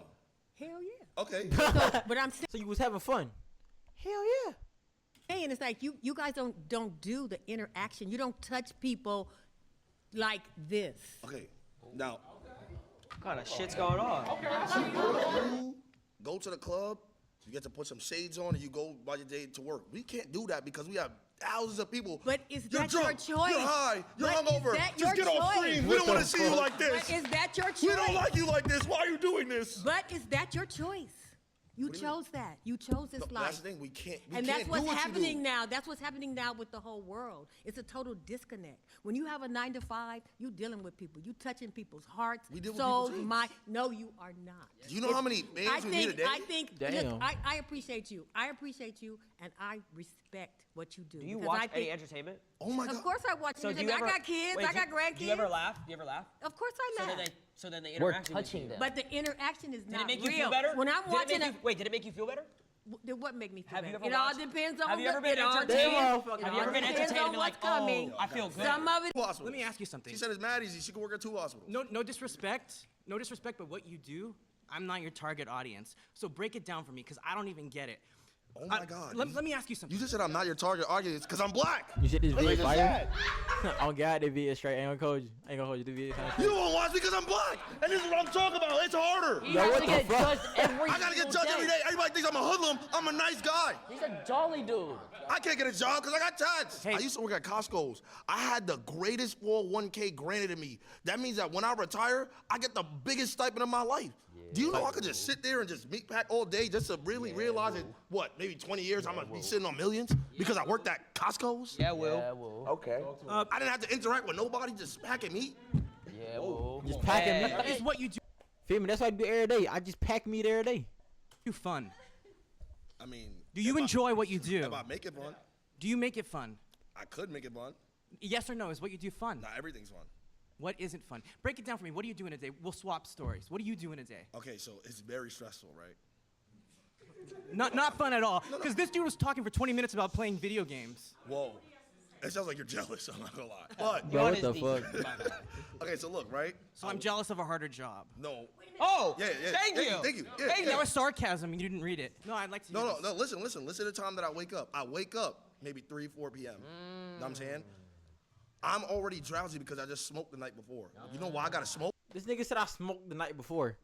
Hell yeah. Okay. But I'm saying. So you was having fun? Hell yeah. And it's like you guys don't do the interaction. You don't touch people like this. Okay. Now, What kind of shit's going on? you go to the club, you get to put some shades on, and you go by your day to work. We can't do that because we have thousands of people. But is You're that drunk, your choice? You're high. You're But is hungover. that Just your get off choice? screen. We don't What want the to see you fuck? like this. But is that your choice? We don't like you like this. Why are you doing this? But is that your choice? You What do you mean? chose that. You chose this No, life. that's the thing. We can't. We And can't that's do what's what happening you do. now. That's what's happening now with the whole world. It's a total disconnect. When you have a 9-to-5, you dealing with people. You touching people's hearts, We deal with souls, people too. mind. No, you are not. Do you know how many bands we meet a day? I think. Damn. Look, I appreciate you. I appreciate you, and I respect what you do. Do you because watch I think, any entertainment? Oh my God. Of course, I watch. So do you entertainment. ever, I got kids. wait, I got grandkids. Do you ever laugh? Do you ever laugh? Of course, I So laugh. then they We're interact with touching you. them. But the interaction is Did not it make you real. feel better? When I'm watching Wait, did it make you feel better? Then what make me feel Have you better? ever It all watched- depends on Have you ever been it all entertained? depends- Have it you all ever been depends entertained on and been like, what's coming. oh, I feel good? Some of it. Let me ask you something. She said it's mad easy. She can work at 2 hospitals. No disrespect, but what you do, I'm not your target audience. So break it down for me, because I don't even get it. Oh my God. Let me ask you something. You just said I'm not your target audience because I'm black. You said this That's what video you fire? said. Oh God, the video straight. Ain't gonna hold you. Ain't gonna hold you. The video kinda You don't watch me because I'm black. And this is what I'm talking about. It's harder. You have to get judged every I gotta get single judged every day. Everybody thinks I'm a hoodlum. I'm a nice guy. He's a jolly dude. I can't get a job because I got taxed. I used to work at Costco's. I had the greatest 401k granted to me. That means that when I retire, I get the biggest stipend of my life. Do you know I could just sit there and just meat pack all day just to really realize that, what, maybe 20 years I'm going to be sitting on millions because I worked at Costco's? Yeah, Will. Yeah, Will. Okay. I didn't have to interact with nobody, just packing meat. Yeah, Will. Just packing meat. It's what you do. Feel me? That's what I do every day. I just pack meat every day. Do fun. I mean, Do you enjoy what you do? if I make it fun, Do you make it fun? I could make it fun. Yes or no? Is what you do fun? Not everything's fun. What isn't fun? Break it down for me. What do you do in a day? We'll swap stories. What do you do in a day? Okay, so it's very stressful, right? Not fun at all. Because this dude was talking for 20 minutes about playing video games. Whoa. It sounds like you're jealous, I'm not gonna lie. But, Bro, what the fuck? okay, so look, right? So I'm jealous of a harder job. No. Oh, Yeah, yeah. thank you. Thank you. Yeah, Hey, yeah. that was sarcasm. You didn't read it. No, I'd like to. No, listen to the time that I wake up. I wake up maybe 3, 4 p.m. Know what I'm saying? I'm already drowsy because I just smoked the night before. You know why I gotta smoke? This nigga said I smoked the night before.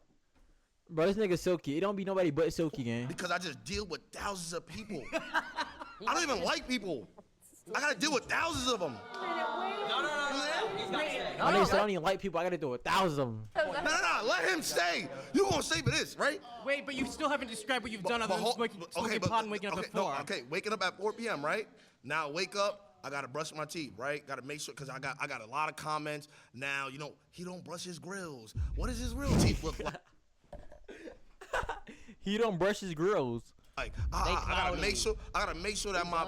Bro, this nigga Silky. It don't be nobody but Silky, gang. Because I just deal with thousands of people. I don't even like people. I gotta deal with thousands of them. My nigga said I don't even like people. I gotta do 1,000 of them. No. Let him stay. You gonna stay for this, right? Wait, but you still haven't described what you've done other than smoking pot and waking up at 4. Okay, waking up at 4 p.m., right? Now wake up, I gotta brush my teeth, right? Gotta make sure, cause I got a lot of comments. Now, you know, he don't brush his grills. What does his real teeth look like? He don't brush his grills. Like, I gotta make sure that my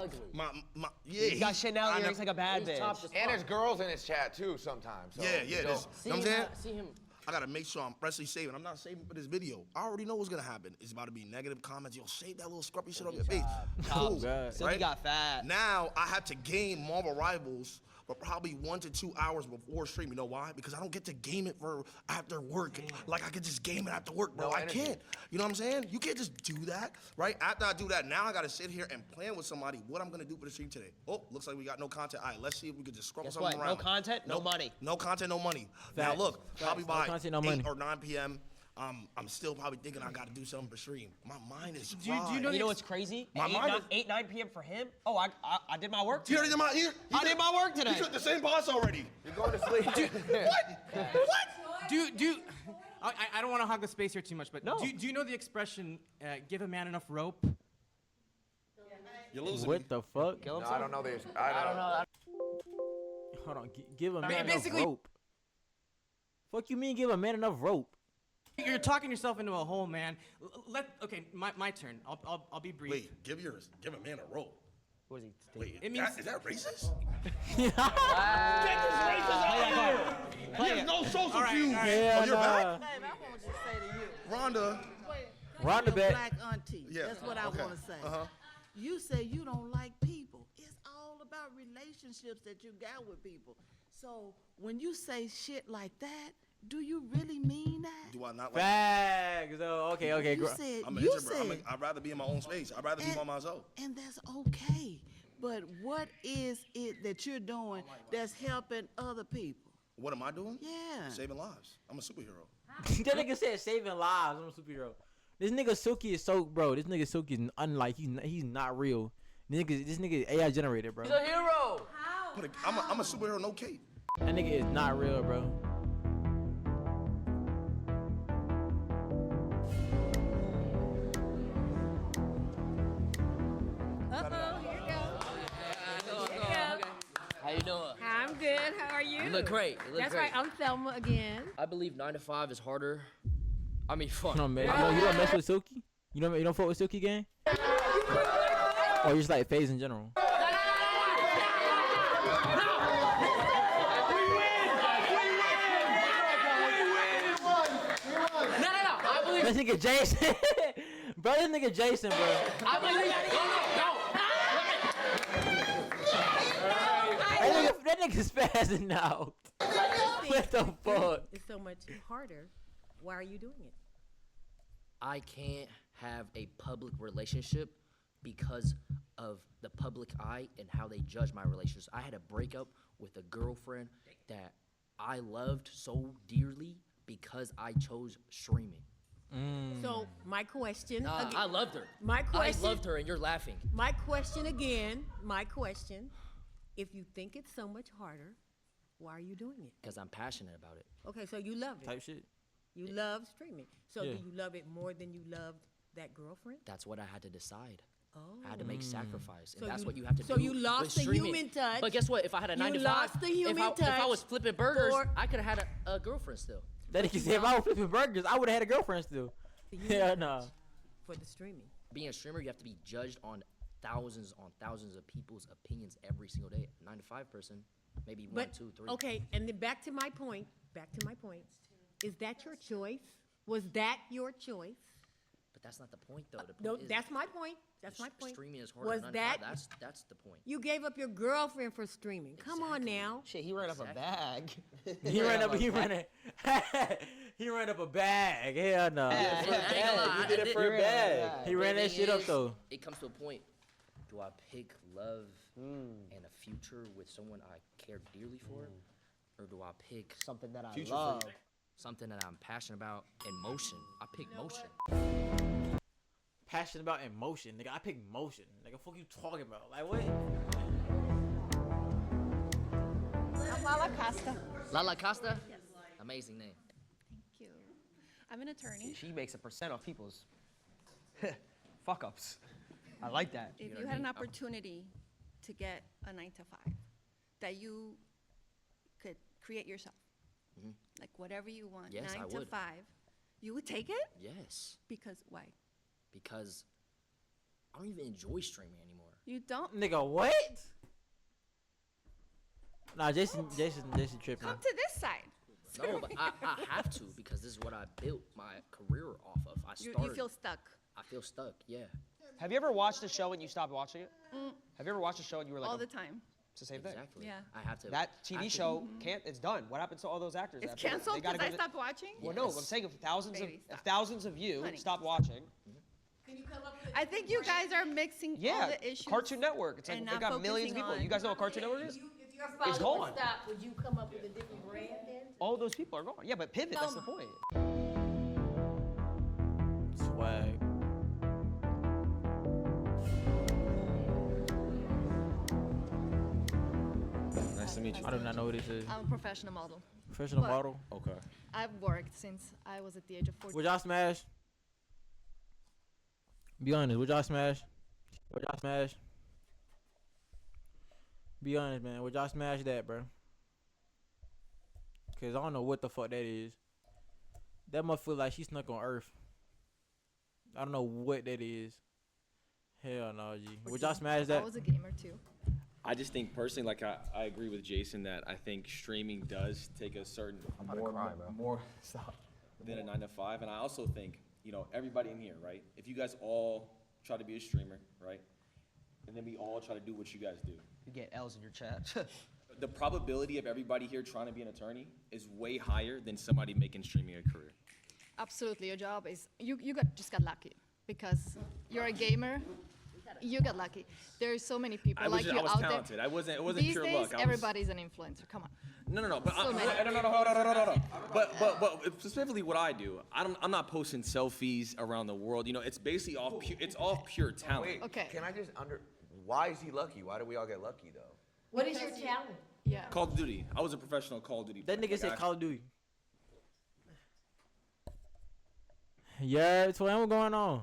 yeah. He's got Chanel earrings like a bad bitch. And there's girls in his chat too sometimes. So, Yeah. you know. This, you know what I'm saying? See him. I gotta make sure I'm freshly saving. I'm not saving for this video. I already know what's gonna happen. It's about to be negative comments. Yo, shave that little scruffy shit off your face. Cool, So he got fat. Now I have to game Marvel Rivals for probably 1 to 2 hours before stream. You know why? Because I don't get to game it for after work. Like I can just game it after work, bro. I can't. You know what I'm saying? You can't just do that, right? After I do that, now I gotta sit here and plan with somebody what I'm gonna do for the stream today. Oh, looks like we got no content. All right, let's see if we can just scrub Guess something what? around. No content, no money. No content, no money. Now Facts. look, probably No by content, no 8 money. or 9 p.m. I'm still probably thinking I gotta do something for stream. My mind is Do you know what's crazy? My mind 9 p.m. for him? Oh, I did my work He today. already did I did my work today. He took the same boss already. You're going to sleep. What? Do I don't want to hog the space here too much, but do you know the expression "give a man enough rope"? You're losing What me. the fuck? No, I don't know this. I don't know. Hold on. Give a man enough basically- rope. Fuck you mean give a man enough rope? You're talking yourself into a hole, man. Okay, my turn. I'll be brief. Wait, give a man a rope. What is he? Wait, It means- is that racist? Get this racist out of here! He has no social cues. Yeah, Oh, you're back? Babe, I want to say to you. Rhonda. Rhonda Your back. black auntie. Yeah, That's what okay. I want to say. Uh-huh. You say you don't like people. It's all about relationships that you got with people. So when you say shit like that, do you really mean that? Do I not like Facts. Oh, okay. You said, I'm an you introvert. said, I'd rather be in my own space. I'd rather be by myself. and that's okay. But what is it that you're doing that's helping other people? What am I doing? Yeah. Saving lives. I'm a superhero. That nigga said saving lives. I'm a superhero. This nigga Silky is so, bro. This nigga Silky is unlike. He's not real. This nigga AI generated, bro. He's a hero. I'm a superhero, no cape. That nigga is not real, bro. How you doing? I'm good. How are you? You look great. You look That's great. right. I'm Thelma again. I believe 9 to 5 is harder. I mean, fuck. No, man. You don't mess with Silky? You don't fuck with Silky gang? Or you just like FaZe in general? I believe. This nigga Jason. Bro, this nigga Jason, bro. I believe. That nigga's spazzing out. What the fuck? It's so much harder. Why are you doing it? I can't have a public relationship because of the public eye and how they judge my relationships. I had a breakup with a girlfriend that I loved so dearly because I chose streaming. So my question. Nah, again- I loved her. My question. I loved her, and you're laughing. My question again. My question. If you think it's so much harder, why are you doing it? Because I'm passionate about it. Okay, so you love it. Type shit. You love streaming. So Yeah. do you love it more than you loved that girlfriend? That's what I had to decide. Oh. I had to make sacrifice, and So that's you- what you have to so do. you lost with the streaming. human touch. But guess what? If I had a 9 You to 5, lost the human if I touch was flipping burgers, for- I could have had a girlfriend still. That nigga said if I was flipping burgers, I would have had a girlfriend still. Yeah, no. For the streaming. Being a streamer, you have to be judged on thousands of people's opinions every single day. 9 to 5 person, maybe one, But, two, three. okay, and then back to my point, Is that your choice? Was that your choice? But that's not the point, though. The point No, is that's my point. That's my point. streaming is harder Was than that, that's the point. you gave up your girlfriend for streaming. Come on now. Shit, he ran up a bag. He ran up a bag. Hell no. He did it for a bag. He ran that shit up though. It comes to a point. Do I pick love and a future with someone I care dearly for, or do I pick something that I future love, something that I'm passionate about, and motion? I pick motion. Passionate about emotion, nigga. I pick motion. Nigga, fuck you talking about? Like what? I'm Lala Costa. Lala Costa? Yes. Amazing name. Thank you. I'm an attorney. she makes a % off people's fuck ups. I like that. If you had an opportunity to get a 9 to 5 that you could create yourself, like whatever you want, Yes, 9 I to would. 5, you would take it? Yes. Because why? Because I don't even enjoy streaming anymore. You don't? Nigga, what? Nah, Jason tripping. Come to this side. No, but I have to because this is what I built my career off of. You feel stuck. I feel stuck, yeah. Have you ever watched a show and you stopped watching it? Mm. Have you ever watched a show and you were like, All the time. it's the same thing. Exactly. Yeah. I have to. That I have TV to- show it's done. What happened to all those actors? It's after that? canceled They gotta because I go to- stopped watching? Well, no, I'm saying if thousands of you Honey. stopped watching. I think you guys are mixing Yeah, all the issues. Cartoon Network. It's like and they not got millions of focusing people. You guys know what Cartoon Network is? If your It's father gone. would stop, would you come up with a different brand then? All those people are gone. Yeah, but pivot. That's the point. Swag. Nice to meet you. I do not know what this is. I'm a professional model. Professional But model. Okay. I've worked since I was at the age of 14. Would y'all smash? Be honest. Would y'all smash? Would y'all smash? Be honest, man. Would y'all smash that, bro? Cause I don't know what the fuck that is. That must feel like she snuck on Earth. I don't know what that is. Hell no, G. Would y'all smash I that? was a gamer too. I just think personally, like I agree with Jason that I think streaming does take a certain more than a 9 to 5, and I also think everybody in here, right? If you guys all try to be a streamer, right, and then we all try to do what you guys do, You get L's in your chat. the probability of everybody here trying to be an attorney is way higher than somebody making streaming a career. Absolutely, your job is you just got lucky because you're a gamer. You got lucky. There's so many people I was like you I was out talented. there. It wasn't These pure days, luck. everybody's an influencer. Come on. No. But So many. hold on. But specifically, what I do, I'm not posting selfies around the world. It's basically all pure talent. Wait, Okay. can I just why is he lucky? Why do we all get lucky though? What is your talent? Yeah. Call of Duty. I was a professional Call of Duty. That player. nigga said Like, Call of Duty. Yeah, so what's going on?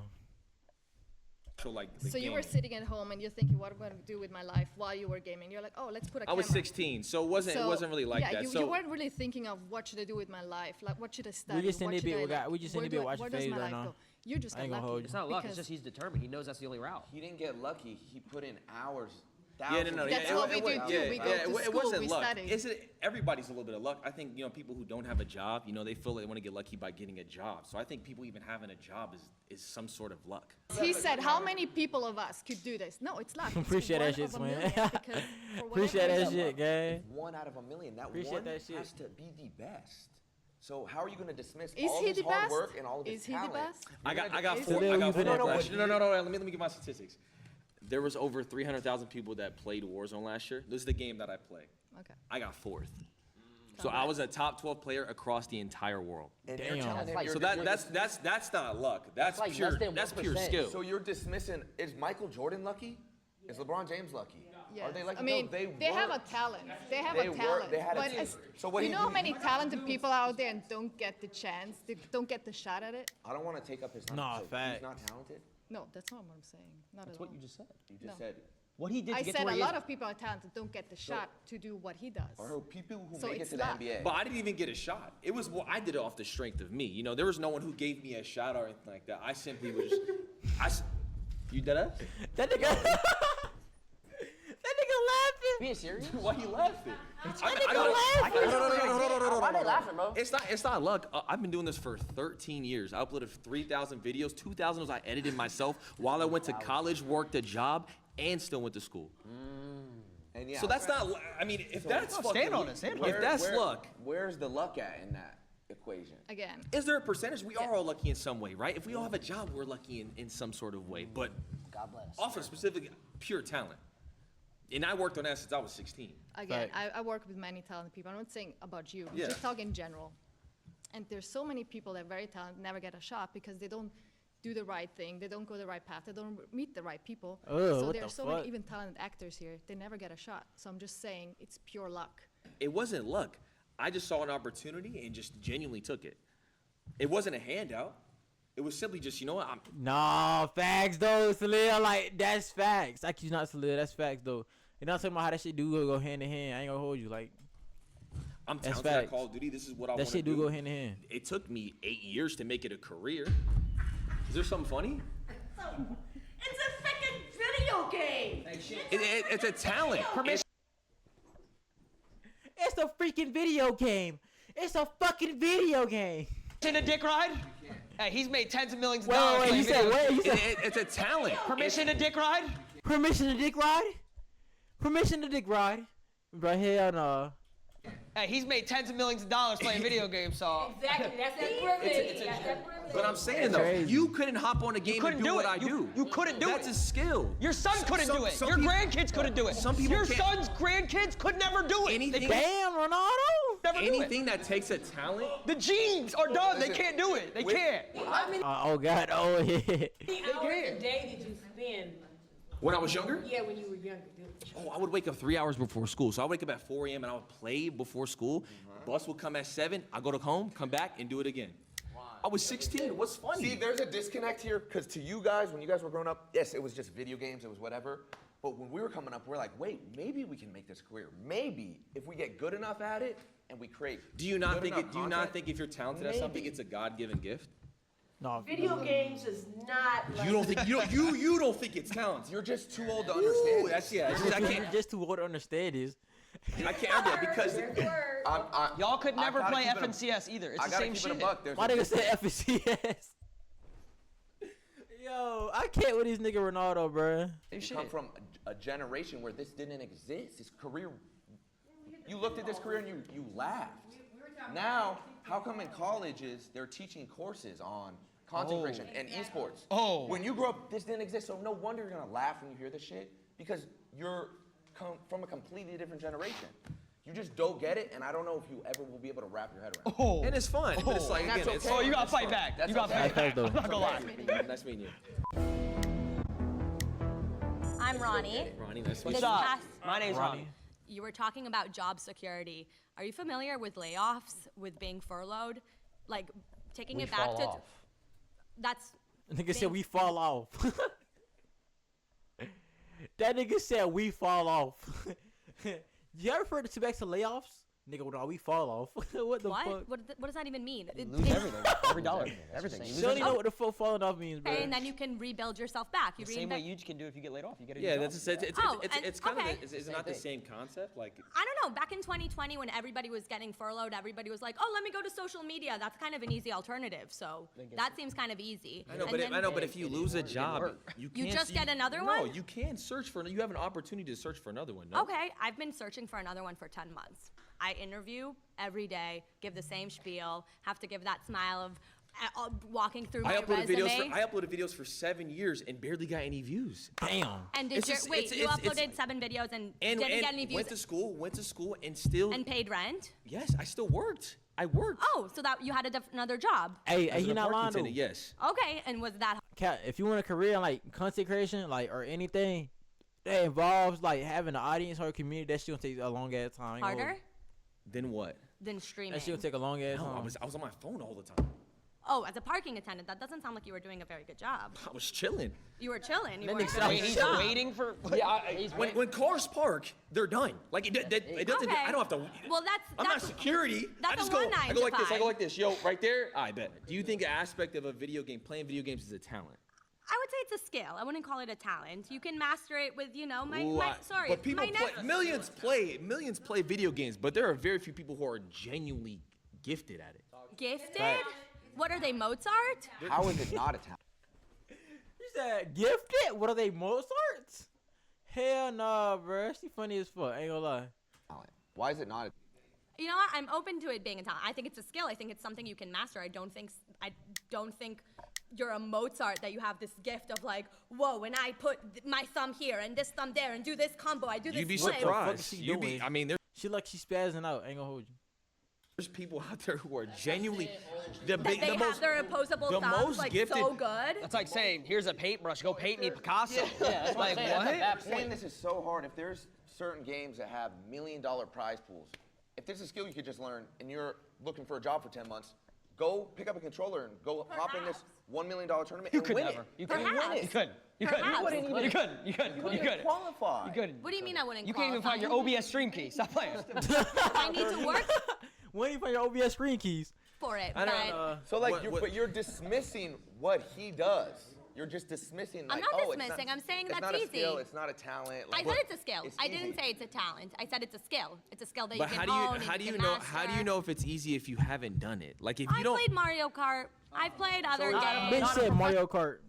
So you were sitting at home and you're thinking, what am I going to do with my life while you were gaming? You're like, oh, let's put a I was camera. 16, so it wasn't really like yeah, that. you weren't really thinking of what should I do with my life, like what should I study? just in what the should bit I with like, that- we just in where the bit do I- watching where does FaZe my right life now. go? You just I got ain't gonna lucky. hold you. It's not luck. It's because- just he's determined. He knows that's the only route. He didn't get lucky. He put in hours. Yeah, no. That's yeah, what we it, do it, too. yeah, We go yeah, to it school, wasn't we luck. study. Everybody's a little bit of luck. I think people who don't have a job, they feel they want to get lucky by getting a job. So I think people even having a job is some sort of luck. He said, how many people of us could do this? No, it's luck. It's Appreciate one that shit, of a Swin. million, because for Appreciate whatever that reason- shit, gang. 1 out of a million. That Appreciate one that shit. has to be the best. So how are you going to dismiss Is all he his the hard best? work and all of his Is he the talent? best? I got Is four. it? I got No, four. no, last year. No. Let me give my statistics. There was over 300,000 people that played Warzone last year. This is the game that I play. Okay. I got 4th. So I was a top 12 player across the entire world. And you're Damn. telling him So you're that's not luck. That's like pure. less than That's pure 1%. skill. So you're dismissing, is Michael Jordan lucky? Is LeBron James lucky? Yes. Are they lucky? I mean, No, they have a worked. talent. They have They a work- talent. they had a but team. it's- So what you he know how did- many talented people out there and don't get the chance, they don't get the shot at it? I don't want to take up his time. Nah, so fact. He's not talented? No, that's not what I'm saying. Not That's at all. what you just said. You just No. said, What he did I to get said to where a he lot is. of people are talented don't get the shot to do what he does. or people who So make it it's to the luck. NBA. But I didn't even get a shot. It was I did it off the strength of me. There was no one who gave me a shot or anything like that. I simply was. You did it? That nigga. That nigga laughing. Being serious? Why you laughing? Why are they laughing, bro? It's not luck. I've been doing this for 13 years. I uploaded 3,000 videos. 2,000 was I edited myself while I went to college, worked a job, and still went to school. And yeah, So that's not. I mean, if that's fucking, if that's luck, where's the luck at in that equation? Again. is there a percentage? We are all lucky in some way, right? If we all have a job, we're lucky in some sort of way. But God bless. off of specific pure talent. And I worked on that since I was 16. Again, I work with many talented people. I'm not saying about you. Yeah. Just talk in general. And there's so many people that are very talented never get a shot because they don't do the right thing. They don't go the right path. They don't meet the right people. Oh, so what there are the so fuck? many even talented actors here. They never get a shot. So I'm just saying it's pure luck. It wasn't luck. I just saw an opportunity and just genuinely took it. It wasn't a handout. It was simply just, you know what? No, facts though, Salil. Like, that's facts. I keep not Salil. That's facts though. You're not talking about how that shit do go hand in hand. I ain't gonna hold you. Like, I'm that's talented at facts. Call of Duty. This is what I want That to shit do go hand in hand. It took me 8 years to make it a career. Is there something funny? It's a freaking video game. It's a talent. It's a freaking video game. It's a fucking video game. In a dick ride? Hey, he's made tens of millions of Wait, dollars. wait, playing you said video what? games. You said It's a talent. Permission to dick ride? permission to dick ride? Permission to dick ride? Bro, hell no. Hey, he's made tens of millions of dollars playing video games, so. Exactly, that's that privilege. That's that privilege. But I'm saying though, Crazy. you couldn't hop on a game and couldn't do do what it. I do. You couldn't do That's it. a skill. Your son couldn't do it. some Your people- grandkids couldn't do it. Some people Your can't. son's grandkids could never do it. Anything- Damn, Ronaldo. Never do it. Anything that takes a talent. The genes are done. They can't do it. They can't. Oh God. Oh yeah. How many hours a day did you spend? When I was younger? Yeah, when you were younger. Oh, I would wake up 3 hours before school. So I wake up at 4 a.m. and I would play before school. Bus would come at 7. I go to home, come back, and do it again. I was 16. What's funny? See, there's a disconnect here, because to you guys, when you guys were growing up, yes, it was just video games, it was whatever. But when we were coming up, we're like, wait, maybe we can make this career. Maybe if we get good enough at it and we create. Do you not good think? enough Do you not content, think if you're talented at something, maybe. it's a God-given gift? No. Video games is not like. You don't think you don't think it's talent? You're just too old to understand. That's yeah. I You're can't. just too old to understand this. I can't. Yeah, because Y'all could I never gotta play keep it a- FNCS either. It's I the gotta same keep shit. it a buck. There's My a nigga difference. said FCS. Yo, I can't with this nigga Ronaldo, bro. You come from a generation where this didn't exist. His career, you looked at this career and you laughed. Now, how come in colleges they're teaching courses on content creation and esports? Oh. When you grew up, this didn't exist, so no wonder you're gonna laugh when you hear this shit, because you're from a completely different generation. You just don't get it, and I don't know if you ever will be able to wrap your head around it. Oh. and it's fun. But it's like And again, that's it's okay. Oh, you gotta That's fight fine. back. That's You gotta okay. fight back. though. I'm not gonna lie. Nice meeting you. I'm Ronnie. Ronnie, nice to This meet you. up? past- My name's Ronnie. You were talking about job security. Are you familiar with layoffs, with being furloughed? Like taking We it back fall to. off. That's. Nigga said being- we fall off. That nigga said we fall off. You ever heard of back to layoffs? Nigga, no, we fall off. What the What? fuck? What does that even mean? Lose everything. Every dollar. Everything. You lose She don't even know everything. what the fuck falling off means, bro. And then you can rebuild yourself back. You The same way reinvent. you can do if you get laid off. You get a new Yeah, job. that's it's Oh, and- it's kind okay. of is it not the same concept? Like I don't know. Back in 2020, when everybody was getting furloughed, everybody was like, "Oh, let me go to social media. That's kind of an easy alternative." So that seems kind of easy. I know, And but then- I know, but if you lose a job, you You can't. just get another no, one? No, you can search for. You have an opportunity to search for another one. No? Okay, I've been searching for another one for 10 months. I interview every day, give the same spiel, have to give that smile of walking through my I uploaded resume. videos for 7 years and barely got any views. Damn. And did It's you just- wait? it's- You it's- uploaded 7 videos and didn't get any views went to school, and still. and paid rent. Yes, I still worked. I worked. Oh, so that you had another job. Hey, As you an not lying apartment though. tenant, yes. Okay, and was that Cat, if you want a career in like content creation, like or anything that involves like having an audience or a community, that shit gonna take a long ass time. I ain't gonna harder hold you. Then what? than streaming? That shit gonna take a long ass No, time. I was on my phone all the time. Oh, as a parking attendant, that doesn't sound like you were doing a very good job. I was chilling. You were chilling. You That weren't nigga good at sounds your He's job. waiting for. Yeah, when cars park, they're done. Like it doesn't. Okay. I don't have to. Well, I'm not security. that's I just a go. one I nine go to like this. I go five. like this. Yo, right there. I bet. Do you think an aspect of a video game, playing video games, is a talent? I would say it's a skill. I wouldn't call it a talent. You can master it with, you know, But people millions play video games, but there are very few people who are genuinely gifted at it. Gifted? What are they, Mozart? How is it not a talent? You said gifted? What are they, Mozarts? Hell nah, bro. She funny as fuck. Ain't gonna lie. Why is it not a You know what? I'm open to it being a talent. I think it's a skill. I think it's something you can master. I don't think you're a Mozart that you have this gift of like, whoa, when I put my thumb here and this thumb there and do this combo, I do this. You'd be flip. surprised. I mean, she like she's spazzing out. Ain't gonna hold you. There's people out there who are genuinely They have their opposable thumbs like so good. That's like saying, here's a paintbrush, go paint me Picasso. Yeah, that's like, what? I'm saying this is so hard. If there's certain games that have $1 million prize pools, if there's a skill you could just learn and you're looking for a job for 10 months, go pick up a controller and go hop in this $1 million tournament and win it. You And couldn't. win it. You couldn't. You couldn't. Perhaps. You couldn't. You couldn't. You wouldn't qualify. You couldn't. What do you mean I wouldn't You can't even find your OBS stream key. Stop playing. I need to work When you find your OBS screen keys? for it. I don't but know. So like, but you're dismissing what he does. You're just dismissing. I'm Like, not oh, dismissing. I'm saying it's that's not a easy. skill. It's not a talent. I Like, said it's a skill. it's I didn't easy. say it's a talent. I said it's a skill. It's a skill that But you how can do you hone and how do you can know master. how do you know if it's easy if you haven't done it? Like if you I don't. played Mario Kart. I've played other games. Bitch said Mario Kart.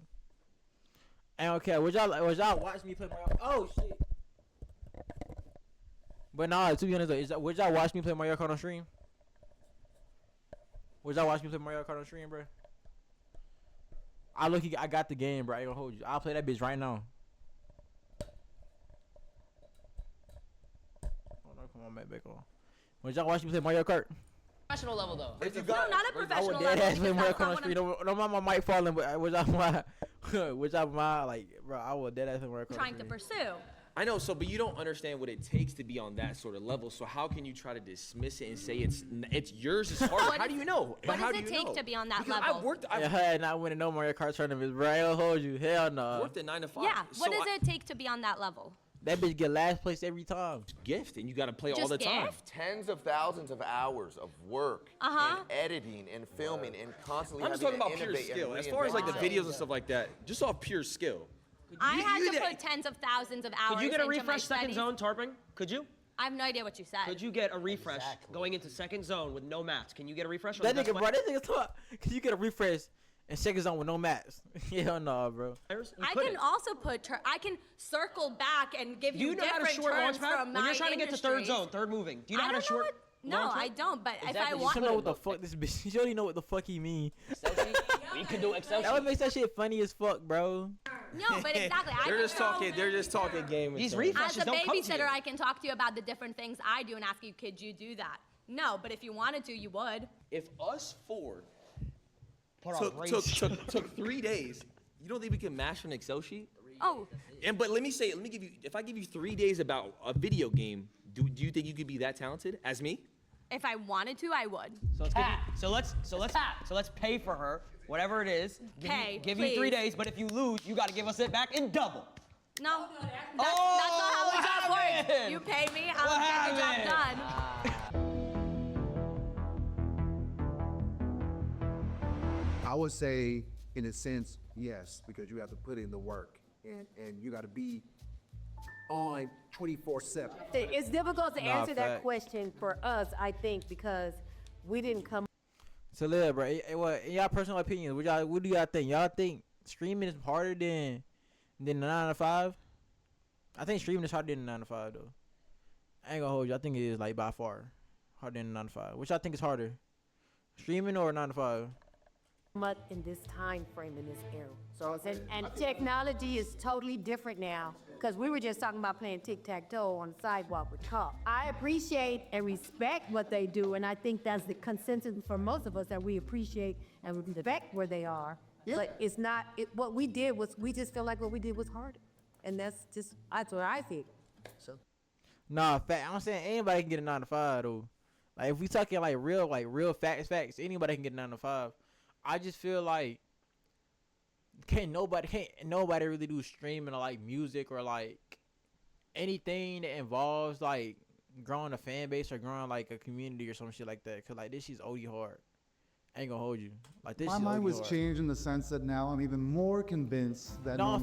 I don't care. Would y'all watch me play Mario? Oh shit. But nah, to be honest, would y'all watch me play Mario Kart on stream? Would y'all watch me play Mario Kart on stream, bro? I got the game, bro. I ain't gonna hold you. I'll play that bitch right now. Oh no, come on, man, back on. Would y'all watch me play Mario Kart? Professional level though. No, not a professional I would dead level. ass play because Mario that's Kart not on what stream. No, my mic falling, but which I my like, bro, I would dead ass play Mario Kart. I'm trying to pursue. I know, but you don't understand what it takes to be on that sort of level. So how can you try to dismiss it and say it's yours is harder? What How is- do you know? what How does do it you take know? to be on that Because level? I've Yeah, not winning no Mario Kart tournaments, bro. I ain't gonna hold you. Hell no. worked at 9 to 5. Yeah. What So does it take to be on that level? That bitch get last place every time. Gift, and you got to play all Just the time. gift? Tens of thousands of hours of work Uh-huh. and editing and filming and constantly I'm just having talking to about pure innovate and skill. As far as like the reinvent videos and yourself. stuff like that, just off pure skill. I had to did- put tens of thousands of hours Could you get a into my refresh second studies. zone, Tarping? Could you? I have no idea what you said. Could you get a refresh going into second zone with no mats? Can you get a refresh? on That the nigga, best bro, that nigga talk. Can you get a refresh and second zone with no mats? Hell no, bro. players? You I couldn't. can also I can circle back and give Do you you know how to different short terms launch pad? from When my you're trying to get to third industries. zone, third moving. Do you know I how to don't short? what- No, launch I pad? don't. But if I Exactly. want, You don't know what the fuck this bitch. You already know what the fuck he mean. You can do Excel. That what makes that shit funny as fuck, bro. no, but exactly. I They're can just throw- talking. They're just talking game. These and refreshes As a don't come to you. babysitter, I can talk to you about the different things I do and ask you, could you do that? No, but if you wanted to, you would. If us four Put on took 3 days, you don't think we can master an Excel sheet? Oh, But let me give you. If I give you 3 days about a video game, do you think you could be that talented as me? if I wanted to, I would. So let's pay for her, whatever it is. Pay, Give you 3 please. days, but if you lose, you got to give us it back in double. No, that's not how the job works. happened? You pay me, I'll get the job done. I would say, in a sense, yes, because you have to put in the work and you got to be on 24/7. It's difficult to Nah, answer that fact. question for us, I think, because we didn't come. So, live, bro. What in y'all personal opinions? What do y'all think? Y'all think streaming is harder than the 9 to 5? I think streaming is harder than the 9 to 5 though. I ain't gonna hold you. I think it is like by far harder than the 9 to 5. Which I think is harder, streaming or 9 to 5? Much in this time frame in this era. So and technology is totally different now because we were just talking about playing tic-tac-toe on the sidewalk with cops. I appreciate and respect what they do, and I think that's the consensus for most of us that we appreciate and respect where they are. But it's not. What we did was we just feel like what we did was harder, and that's what I think. So. Nah, fact. I'm saying anybody can get a 9 to 5 though. Like if we talking like real facts, anybody can get a 9 to 5. I just feel like can't nobody really do streaming or like music or like anything that involves like growing a fan base or growing like a community or some shit like that. Cause like this shit's OD hard. I ain't gonna hold you. Like this My shit mind OD was hard. changed in the sense that now I'm even more convinced that No, normal